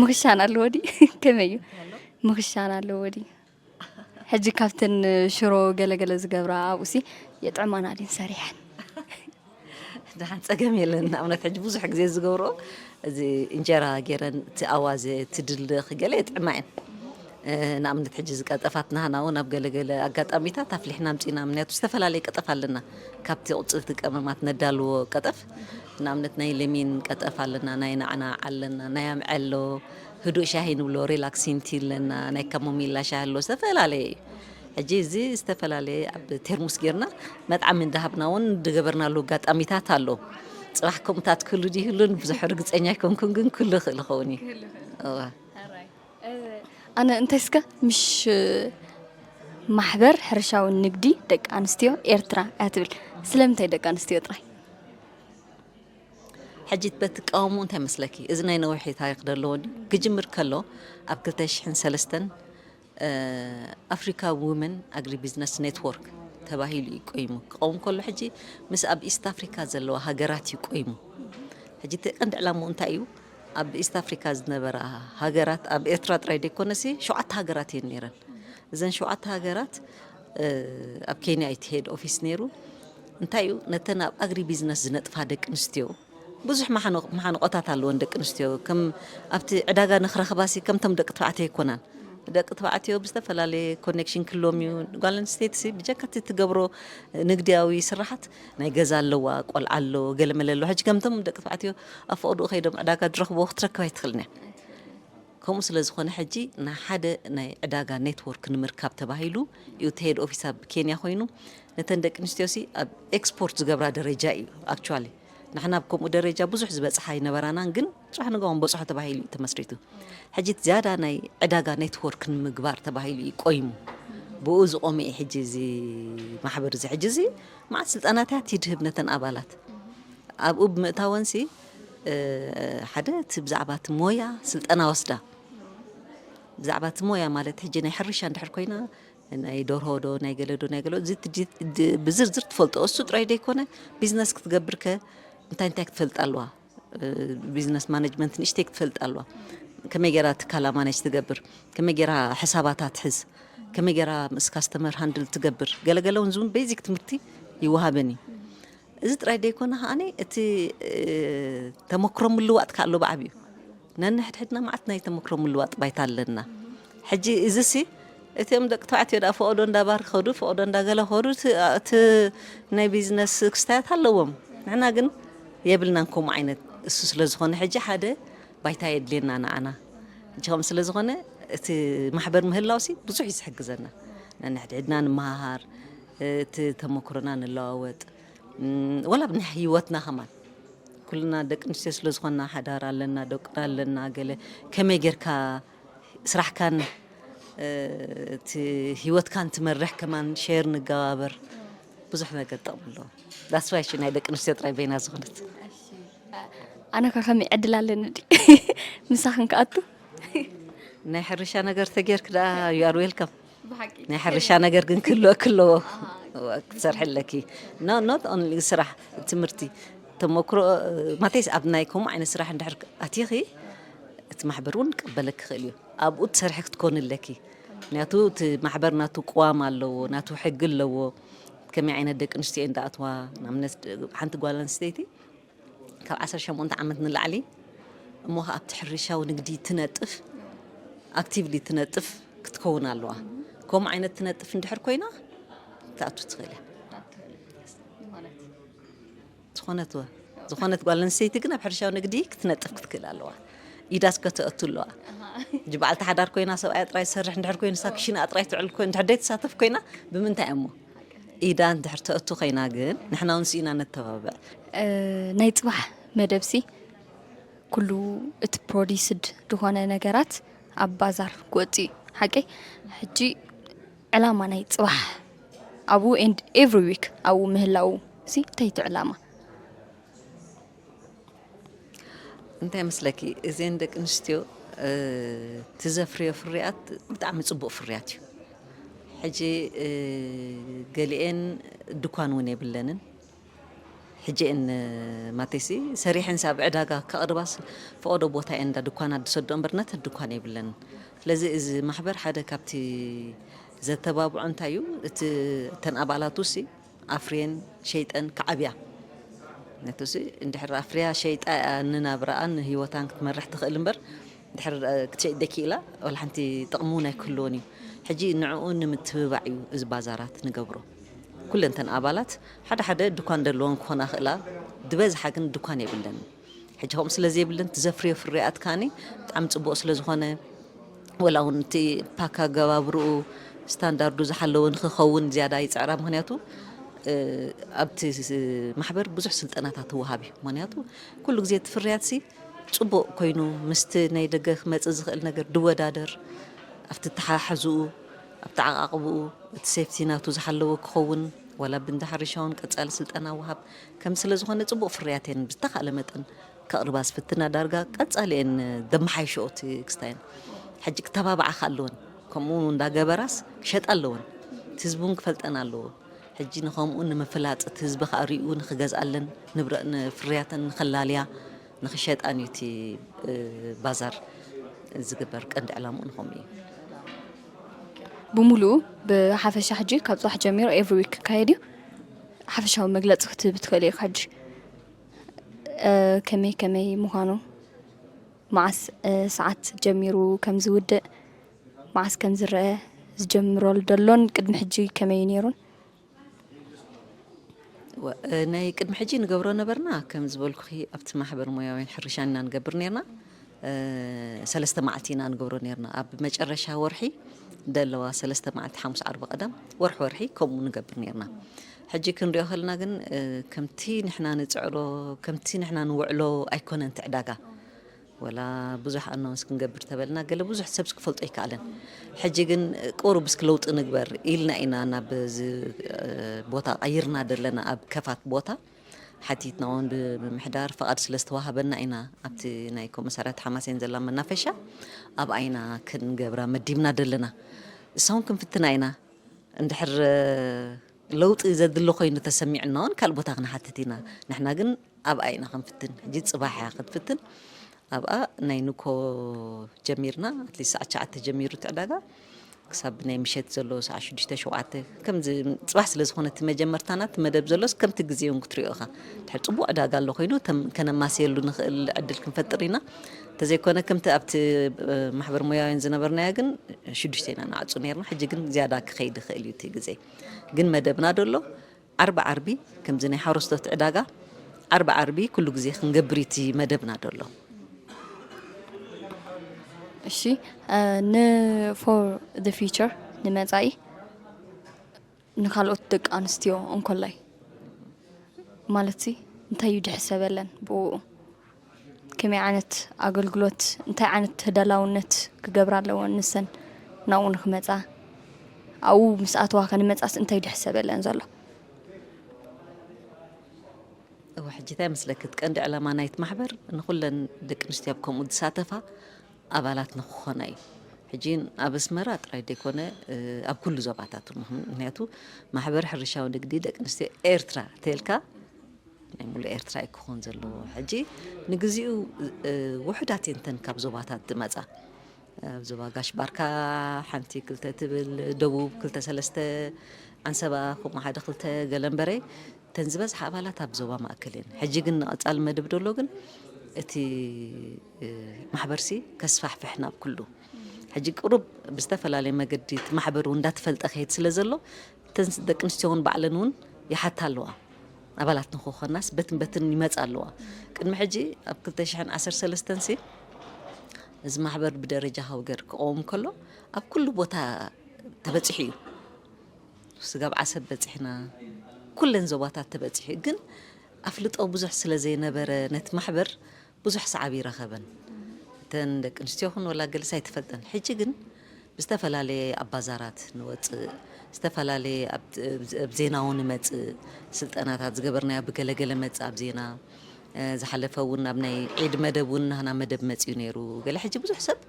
ምኽሻን ኣለዎ ዲ ከመይ እዩ ምኽሻን ኣለዎ ዲ ሕጂ ካብተን ሽሮ ገለገለ ዝገብራ ኣብኡሲ የጥዕማና ዲን ሰሪሐን ድሓን ፀገም የለን ንኣብነት ሕጂ ብዙሕ ግዜ ዝገብሮ እዚ እንጀራ ገይረን እቲ ኣዋዘ ትድልኽ ገለ የጥዕማ እየን ንኣብነት ሕጂ ዝቀጠፋት ናህና እውን ኣብ ገለገለ ኣጋጣሚታት ኣፍሊሕና ምፂና ምክንያቱ ዝተፈላለየ ቀጠፍ ኣለና ካብቲ ቁፅልቲ ቀመማት ነዳልዎ ቀጠፍ ንኣብነት ናይ ለሚን ቀጠፍ ኣለና ናይ ናዕናዕ ኣለና ናይ ኣምዐሎ ህዱእ ሻሂ ንብሎ ሪላክሲን ቲ ኣለና ናይ ካሞሚላ ሻሂ ኣሎ ዝተፈላለየ እዩ ሕጂ እዚ ዝተፈላለየ ኣብ ቴርሙስ ጌርና መጥዓሚ እንዳሃብና እውን ዝገበርናሉ ኣጋጣሚታት ኣሎ ጽባሕ ከምታት ክህሉ ድይህሉን ብዙሕ ርግፀኛ ኣይኮንኩን ግን ኩሉ ክእል ይኸውን እዩ ኣነ እንታይስከ ምሽ ማሕበር ሕርሻዊ ንግዲ ደቂ ኣንስትዮ ኤርትራ እትብል ስለምንታይ ደቂ ኣንስትዮ ጥራይ ሕጂ በትቃወሙ እንታይ መስለኪ እዚ ናይ ነዊሕ ታሪክ ዘለዎ ክጅምር ከሎ ኣብ 2003 ኣፍሪካ ውመን ኣግሪ ቢዝነስ ኔትወርክ ተባሂሉ ይቆይሙ ክቀውም ከሎ ሕጂ ምስ ኣብ ኢስት ኣፍሪካ ዘለዋ ሃገራት ይቆይሙ ሕጂ ቀንዲ ዕላሙ እንታይ እዩ ኣብ ኢስት ኣፍሪካ ዝነበራ ሃገራት ኣብ ኤርትራ ጥራይ ደይኮነሲ 7 ሃገራት እየን ነይረን እዘን 7 ሃገራት ኣብ ኬንያ ይትሄድ ኦፊስ ነይሩ እንታይ እዩ ነተን ኣብ ኣግሪ ቢዝነስ ዝነጥፋ ደቂ ኣንስትዮ ብዙሕ መሓንቆታት ኣለወን ደቂ ኣንስትዮ ከም ኣብቲ ዕዳጋ ንኽረኽባሲ ከምቶም ደቂ ተባዕትዮ ኣይኮናን ደቂ ተባዕትዮ ብዝተፈላለየ ኮኔክሽን ክህልዎም እዩ ጓል ኣንስተይቲ ብጀካቲ ትገብሮ ንግድያዊ ስራሓት ናይ ገዛ ኣለዋ ቆልዓ ኣሎ ገለመለ ኣሎ ሕጂ ከምቶም ደቂ ተባዕትዮ ኣፈቅዱ ከይዶም ዕዳጋ ዝረኽቦ ክትረክብ ኣይትኽእልን እያ ከምኡ ስለ ዝኾነ ሕጂ ናይ ሓደ ናይ ዕዳጋ ኔትወርክ ንምርካብ ተባሂሉ እዩ ትሄድ ኦፊስ ኣብ ኬንያ ኮይኑ ነተን ደቂ ኣንስትዮ ኣብ ኤክስፖርት ዝገብራ ደረጃ እዩ ኣክቹዋሊ ንሕና ኣብ ከምኡ ደረጃ ብዙሕ ዝበፅሓ ይነበራናን ግን ጥራሕ ንግባውን በፅሖ ተባሂሉ እዩ ተመስሪቱ ሕጂ ዝያዳ ናይ ዕዳጋ ኔትወርክ ንምግባር ተባሂሉ ይቆይሙ ብኡ ዝቆመ እዩ ሕጂ እዚ ማሕበር እዚ ሕጂ እዚ ማዓት ስልጠናታት ይድህብ ነተን ኣባላት ኣብኡ ብምእታወንሲ ሓደ እቲ ብዛዕባ እቲ ሞያ ስልጠና ወስዳ ብዛዕባ እቲ ሞያ ማለት ሕጂ ናይ ሕርሻ እንድሕር ኮይና ናይ ደርሆ ዶ ናይ ገለዶ እዚ ብዝርዝር ትፈልጦ እሱ ጥራይ ደይኮነ ቢዝነስ ክትገብር ከ እንታይ ክትፈልጥ ኣለዋ ቢዝነስ ማኔጅመንት ንእሽተይ ክትፈልጥ ኣለዋ ከመይ ጌራ ትካላ ማኔጅ ትገብር ከመይ ጌራ ሕሳባታት ትሕዝ ከመይ ጌራ ምስ ካስተመር ሃንድል ትገብር ገለገለ እውን ዝውን ቤዚክ ትምህርቲ ይወሃበኒ እዚ ጥራይ ደይኮነ ከዓኒ እቲ ተመክሮ ምልዋጥ ካሎ ብዓብ እዩ ነንሕድሕድና ማዓት ናይ ተመክሮ ምልዋጥ ባይታ ኣለና ሕጂ እዚሲ እቶም ደቂ ተባዕትዮ ዳ ፈቅዶ እንዳባር ከዱ ፈቅዶ እንዳገለ ከዱ እቲ ናይ ቢዝነስ ክስታያት ኣለዎም ንሕና ግን የብልናን ከምኡ ዓይነት እሱ ስለ ዝኾነ ሕጂ ሓደ ባይታ የድልየና ንዓና ሕጂ ከም ስለ ዝኾነ እቲ ማሕበር ምህላውሲ ብዙሕ ይስሕግዘና ነንሕድሕድና ንመሃር እቲ ተመክሮና ንለዋወጥ ወላ ብናይ ህይወትና ኸማን ኩልና ደቂ ኣንስትዮ ስለ ዝኾንና ሓዳር ኣለና ደቅና ኣለና ገለ ከመይ ጌርካ ስራሕካን እቲ ህይወትካን ትመርሕ ከማን ሼር ንገባበር ብዙሕ ነገር ጠቕሙ ኣለዎ ዳስዋይሽ ናይ ደቂ ኣንስትዮ ጥራይ በይና ዝኾነት ኣነ ከመይ ዕድል ኣለኒ ዲ ምሳኽን ከኣቱ ናይ ሕርሻ ነገር ተጌርክ ዳ ዩ ኣር ዌልካም ናይ ሕርሻ ነገር ግን ክህልዎ ክትሰርሐለኪ ኖት ኦንሊ ስራሕ ትምህርቲ ተመክሮ ማተይስ ኣብ ናይ ከምኡ ዓይነት ስራሕ እንድሕር ኣትኺ እቲ ማሕበር እውን ክቅበለክ ክኽእል እዩ ኣብኡ ትሰርሒ ክትኮንለኪ ምክንያቱ እቲ ማሕበር ናቱ ቅዋም ኣለዎ ናቱ ሕጊ ኣለዎ ከመይ ዓይነት ደቂ ኣንስትዮ እንዳኣትዋ ንኣብነት ሓንቲ ጓል ኣንስተይቲ ካብ 18 ዓመት ንላዕሊ እሞ ኣብቲ ሕርሻዊ ንግዲ ትነጥፍ ኣክቲቭሊ ትነጥፍ ክትከውን ኣለዋ ከምኡ ዓይነት ትነጥፍ እንድሕር ኮይና ተኣቱ ትኽእል ዝኾነት ጓል ኣንስተይቲ ግን ኣብ ሕርሻዊ ንግዲ ክትነጥፍ ክትክእል ኣለዋ ኢዳስ ከተእቱ ኣለዋ ጅበዓልቲ ሓዳር ኮይና ሰብኣይ ጥራይ ዝሰርሕ እንድሕር ኮይኑ ሳክሽና ጥራይ ትዕል ኮይኑ እንድሕር ደይ ተሳተፍ ኮይና ብምንታይ እሞ ኢዳ እንድሕር ተእቱ ኮይና ግን ንሕና እውን ስኢና ነተባብዕ ናይ ጽባሕ መደብሲ ኩሉ እቲ ፕሮዲስድ ዝኾነ ነገራት ኣብ ባዛር ክወፂ ሓቀይ ሕጂ ዕላማ ናይ ጽባሕ ኣብኡ ኤንድ ኤቭሪ ዊክ ኣብኡ ምህላው ሲ እንታይ እቲ ዕላማ እንታይ መስለኪ እዘን ደቂ ኣንስትዮ ትዘፍርዮ ፍርያት ብጣዕሚ ጽቡቕ ፍርያት እዩ ሕጂ ገሊአን ድኳን እውን የብለንን ሕጂአን ማተሲ ሰሪሐን ሳብ ዕዳጋ ከቕርባስ ፈቐዶ ቦታ እየን እንዳ ድኳናት ዝሰድኦ እምበርነት ድኳን የብለንን ስለዚ እዚ ማሕበር ሓደ ካብቲ ዘተባብዖ እንታይ እዩ እቲ ተን ኣባላቱ ሲ ኣፍርየን ሸይጠን ከዓብያ ነቱሲ እንድሕር ኣፍርያ ሸይጣ ንናብራኣን ህይወታን ክትመርሕ ትኽእል እምበር እንድሕር ክትሸይጥ ደኪኢላ ወላ ሓንቲ ጥቕሙ ናይ ክህልዎን እዩ ሕጂ ንዕኡ ንምትብባዕ እዩ እዚ ባዛራት ንገብሮ ኩለን ተን ኣባላት ሓደ ሓደ ድኳን ደለዎን ክኾና ክእላ ድበዝሓ ግን ድኳን የብለን ሕጂ ከምኡ ስለዘይብለን ትዘፍርዮ ፍርያት ካኒ ብጣዕሚ ጽቡቕ ስለ ዝኾነ ወላ እውን እቲ ፓካ ገባብርኡ ስታንዳርዱ ዝሓለወ ንክኸውን ዝያዳ ይፅዕራ ምክንያቱ ኣብቲ ማሕበር ብዙሕ ስልጠናታት ትወሃብ እዩ ምክንያቱ ኩሉ ግዜ እቲ ፍርያት ሲ ጽቡቕ ኮይኑ ምስቲ ናይ ደገ ክመፅእ ዝኽእል ነገር ድወዳደር ኣብቲ ተሓሓዝኡ ኣብቲ ዓቃቕብኡ እቲ ሴፍቲ ናቱ ዝሓለወ ክኸውን ወላ ብንዳሕርሻውን ቀጻሊ ስልጠና ወሃብ ከም ስለ ዝኾነ ጽቡቕ ፍርያት እየን ብዝተኻእለ መጠን ከቕርባ ዝፍትና ዳርጋ ቀጻሊ እየን ደመሓይሽኦ እቲ ክስታይን ሕጂ ክተባብዓ ኣለወን ከምኡ እንዳገበራስ ክሸጣ ኣለወን እቲ ህዝቢ እውን ክፈልጠን ኣለዎ ሕጂ ንኸምኡ ንምፍላጥ እቲ ህዝቢ ከዓ ሪኡ ንክገዝኣለን ንብረእ ፍርያተን ንኸላልያ ንክሸጣን እዩ እቲ ባዛር ዝግበር ቀንዲ ዕላምኡ ንኸምኡ እዩ ብምሉኡ ብሓፈሻ ሕጂ ካብ ጽባሕ ጀሚሩ ኤቭሪ ዊክ ካየድ እዩ ሓፈሻዊ መግለፂ ክትህብ ትኽእል ኢኻ ሕጂ ከመይ ምዃኑ መዓስ ሰዓት ጀሚሩ ከም ዝውድእ መዓስ ከም ዝረአ ዝጀምረሉ ደሎን ቅድሚ ሕጂ ከመይ ነይሩን ናይ ቅድሚ ሕጂ ንገብሮ ነበርና ከም ዝበልኩኺ ኣብቲ ማሕበር ሞያውን ሕርሻን ኢና ንገብር ነርና 3 መዓልቲ ኢና ንገብሮ ነርና ኣብ መጨረሻ ወርሒ ደለዋ 3 መዓልቲ 5 ዓርቢ ቀዳም ወርሒ ከምኡ ንገብር ነርና ሕጂ ክንሪኦ ከለና ግን ከምቲ ንሕና ንፅዕሮ ከምቲ ንሕና ንውዕሎ ኣይኮነን ትዕዳጋ ወላ ብዙሕ ኣናውንስ ክንገብር ተበልና ገለ ብዙሕ ሰብ ክፈልጦ ይከኣለን ሕጂ ግን ቁሩብ እስኪ ለውጢ ንግበር ኢልና ኢና ናብ ቦታ ቀይርና ደለና ኣብ ከፋት ቦታ ሓቲትና እውን ብምሕዳር ፈቃድ ስለ ዝተዋሃበና ኢና ኣብቲ ናይ ኮመሳርያት ሓማሴን ዘላ መናፈሻ ኣብ ኣይና ክንገብራ መዲብና ደለና እሳውን ክንፍትና ኢና እንድሕር ለውጢ ዘድሎ ኮይኑ ተሰሚዕና እውን ካል ቦታ ክንሓትት ኢና ንሕና ግን ኣብ ኣይና ክንፍትን ሕጂ ጽባሕ እያ ክትፍትን ኣብኣ ናይ ንኮ ጀሚርና ኣትሊስት ሰዓት 9 ጀሚሩ ትዕዳጋ ክሳብ ናይ ምሸት ዘሎ ሰዓት 6-7 ከምዚ ጽባሕ ስለ ዝኾነ እቲ መጀመርታናት መደብ ዘሎስ ከምቲ ግዜ እውን ክትሪኦ ኢኻ ድሕሪ ጽቡቕ ዕዳጋ ኣሎ ኮይኑ ከነማስየሉ ንኽእል ዕድል ክንፈጥር ኢና ተዘይኮነ ከምቲ ኣብቲ ማሕበር ሞያውን ዝነበርናዮ ግን 6 ኢና ንዓፁ ነርና ሕጂ ግን ዝያዳ ክኸይድ ይኽእል እዩ እቲ ግዜ ግን መደብና ደሎ 4 ዓርቢ ከምዚ ናይ ሓረስቶት ዕዳጋ 4 ዓርቢ ኩሉ ግዜ ክንገብር እቲ መደብና ደሎ እሺ for the future ንመጻኢ ንኻልኦት ደቂ ኣንስትዮ እንኮላይ ማለት እንታይ እዩ ድሕሰበለን ብኡ ከመይ ዓይነት ኣገልግሎት እንታይ ዓይነት ተዳላውነት ክገብራ ኣለወን ንሰን ናብኡ ንክመጻ ኣብኡ ምስ ኣተዋ ከንመጻስ እንታይ ድሕሰበለን ዘሎ ሕጂ እንታይ መስለክት ቀንዲ ዕላማ ናይቲ ማሕበር ንኹለን ደቂ ኣንስትዮ ኣብ ከምኡ ዝሳተፋ ኣባላት ንክኾና እዩ ሕጂ ኣብ ኣስመራ ጥራይ ደይኮነ ኣብ ኩሉ ዞባታት ምክንያቱ ማሕበር ሕርሻዊ ንግዲ ደቂ ኣንስትዮ ኤርትራ ተልካ ናይ ሙሉእ ኤርትራ እዩ ክኾን ዘለዎ ሕጂ ንግዚኡ ውሕዳት እንተን ካብ ዞባታት ዝመጻ ኣብ ዞባ ጋሽ ባርካ ሓንቲ 2 ትብል ደቡብ 2-3 ዓንሰባ ከምኡ 1-2 ገለንበረ ተን ዝበዝሓ ኣባላት ኣብ ዞባ ማእከል እየን ሕጂ ግን ንቐጻሊ መደብ ደሎ ግን እቲ ማሕበርሲ ከስፋሕፍሕ ናብ ኩሉ ሕጂ ቁሩብ ብዝተፈላለየ መገዲ እቲ ማሕበር እንዳተፈልጠ ከይድ ስለ ዘሎ ተን ደቂ ኣንስትዮ እውን ባዕለን እውን ይሓታ ኣለዋ ኣባላት ንክኾናስ በትን ይመጻ ኣለዋ ቅድሚ ሕጂ ኣብ 2013 ሲ እዚ ማሕበር ብደረጃ ሃውገር ክቆም ከሎ ኣብ ኩሉ ቦታ ተበፂሑ እዩ ስጋብ ዓሰብ በፂሕና ኩለን ዞባታት ተበፂሑ ግን ኣፍልጦ ብዙሕ ስለ ዘይነበረ ነቲ ማሕበር ብዙሕ ሰዓብ ይረኸበን ተን ደቂ ኣንስትዮ ኹን ወላ ገለሳ ኣይትፈልጠን ሕጂ ግን ብዝተፈላለየ ኣብ ባዛራት ንወፅእ ዝተፈላለየ ኣብ ዜና እውን ንመፅእ ስልጠናታት ዝገበርናዮ ብገለገለ መፅእ ኣብ ዜና ዝሓለፈውን ናብ ናይ ዒድ መደብ እውን ናህና መደብ መፅዩ ነይሩ ገለ ሕጂ ብዙሕ ሰብ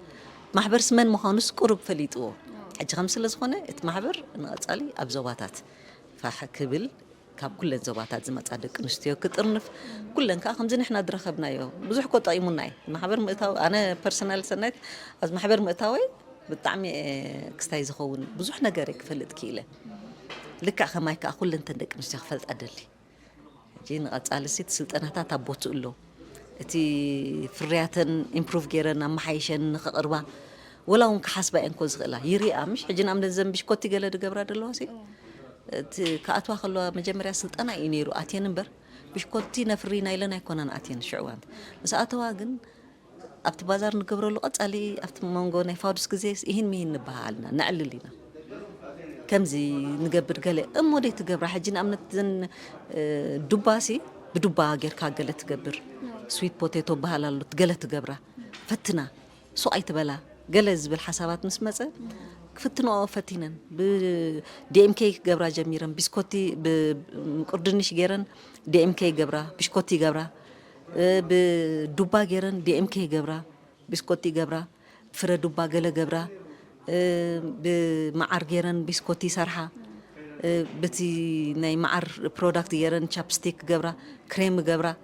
ማሕበር ስመን ምዃኑስ ቁሩብ ፈሊጥዎ ሕጂ ከም ስለ ዝኾነ እቲ ማሕበር ንቐጻሊ ኣብ ዞባታት ፋሕ ክብል ካብ ኩለን ዞባታት ዝመጻ ደቂ ኣንስትዮ ክጥርንፍ ኩለን ከዓ ከምዚ ንሕና ዝረኸብናዮ ብዙሕ ኮ ጠቂሙና እዩ ማሕበር ምእታው ኣነ ፐርሰናል ሰናይት ኣብ ማሕበር ምእታወይ ብጣዕሚ ክስታይ ዝኸውን ብዙሕ ነገር ክፈልጥ ክኢለ ልክዕ ከማይ ከዓ ኩለን ተን ደቂ ኣንስትዮ ክፈልጣ ደሊ ሕጂ ንቐጻሊ ሴት ስልጠናታት ኣብ ቦትኡ ኣሎ እቲ ፍርያተን ኢምፕሩቭ ገይረን ኣመሓይሸን ንኽቕርባ ወላ እውን ክሓስባ እየን ኮ ዝኽእላ ይሪኣ ምሽ ሕጂ ንኣብነት ዘንቢሽኮቲ ገለ ድገብራ ደለዋ ሲ كأتوا خلوا مجمرة سلطنة ينيرو أتين نمبر بيشكوتي نفري نايلنا يكونن أتين شعوان بس أتوا جن أبت بازار نقبرو لقط علي أبت مانجو نفاودس كزيس إهين مين نبهالنا نعل لينا كم زي نقبر قال أمودي تقبر حجينا أمنت زن دباسي بدبا غير كاغله تقبر سويت بوتيتو بهالالو تقله تقبره فتنا سو أي تبلا قلز بالحسابات مسمسة فتنو فتينن بدي ام كي جبرا جميرن بسكوتي بقردنش جيرن دي ام كي جبرا بسكوتي جبرا بدوبا جيرن دي ام كي جبرا بسكوتي جبرا فر دوبا جله جبرا بمعر جيرن بسكوتي سرحه بتي ناي معر برودكت جيرن شابستيك جبرا كريم جبرا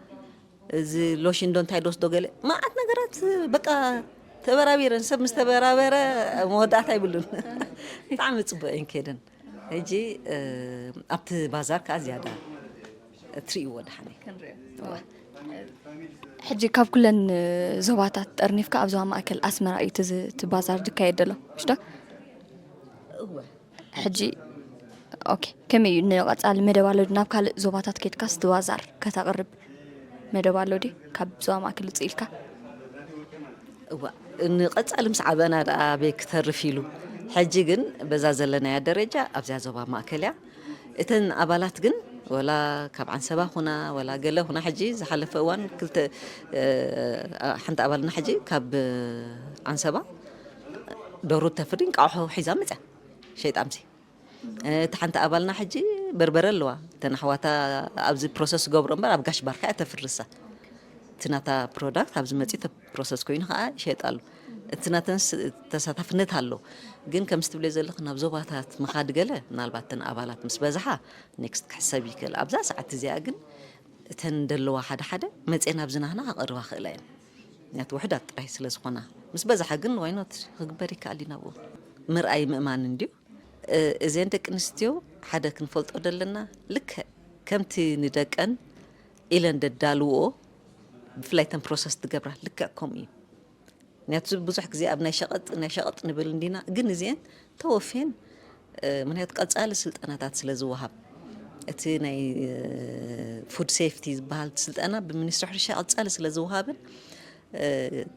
زي لوشن دون تايدوس دوغله ما عاد نغرات بقى تبرابيرن سب مستبرابره مودات አይብሉን በጣም ጽበን ከደን እጂ ኣብቲ ባዛር ካዝያዳ ትሪኡ ወድሓኒ ሕጂ ካብ ኩለን ዞባታት ጠርኒፍካ ኣብ ዞባ ማእከል ኣስመራ እዩ እቲ ባዛር ዝካየድ ዘሎ ምሽዳ ሕጂ ኦኬ ከመይ ንቐጻሊ መደብ ኣሎ ናብ ካልእ ዞባታት ከይድካስ ባዛር ከተቕርብ መደብ ኣሎ ዲ ካብ ዞባ ማእከል ጽኢልካ نقطع مسعبنا أبيك ترفيلو حجيجن بزازلنا يا درجة أبزع زوبا مأكلة إتن أبالات جن ولا كاب عن سبا هنا ولا قله هنا حجي زحلف أوان كلت حنت أبالنا حجي كاب عن سبا دورو تفرين كأحو حزام متى شيء أمسي تحنت أبالنا حجي بربرلوا تنحواتا أبزي بروسس جبران بر أبقاش بركة تفرسه تناتا برودكت أبز متى تبروسس كوين خا شيء قالوا تناتا تساتفنت هالو جن كم استبليز اللي خنا بزوباتات مخاد جله نالباتن أبالات مسبزحة نيكست حسابي كلا أبزا ساعات زياجن تندلوا واحد حدا متى أبزنا هنا أقرب خلين نيت وحدة رئيس لزخنا مسبزحة جن وينات خبري كالينا بو مرأي مأمان نديو زين تك نستيو حدا كنفلت أدلنا لك كم تندك أن إلى ندالوه بفلايتن بروسس تجبره لك كومي نياتو بزح كزي أبناء شقط نبل ندينا جن زين توفين من هاد قصال سلطنات سلازوها اتناي فود سيفتي بحال سلطنه بمنستر حرشه قصال سلازوها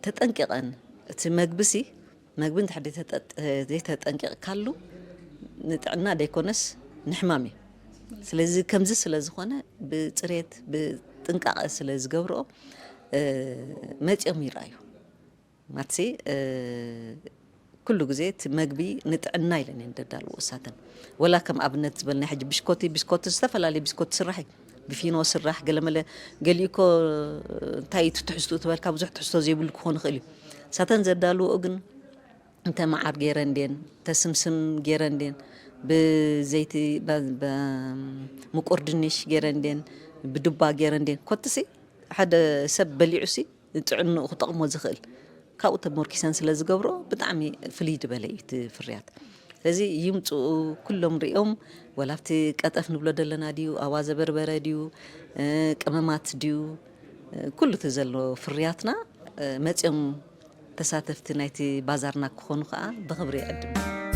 تطنققن تمغبسي مغبن تحدي تطنقق كالو نطعنا ديكونس نحمامي سلازي كمز سلازخونه بصريت بطنقق سلازغبرو ماتيم يرايو ماتسي كل جزء مجبي نتعنا إلى ندال وساتن ولا كم أبنت بلنا حج بسكوت استفلا لي بسكوت سرحي بفينو سرح قال ملا قال يكو تايت تحسو تبارك بزح تحسو زي بقول كون خلي ساتن زدالو أجن أنت مع جيرندين تسمسم جيرندين بزيتي بمقردنش جيرندين بدبا جيرندين كوتسي حدا سب بليعسي تعنو خطأ مزخل كاوت موركيسان سلازغبرو بطعمي فليد بلايت فريات لذي يمطو كلهم ريوم ولافتي قطف نبلو دلنا ديو اوازه بربره ديو قممات ديو كل تزلو فرياتنا مصيم تساتفت نايتي بازارنا كخونو خا بخبري قدم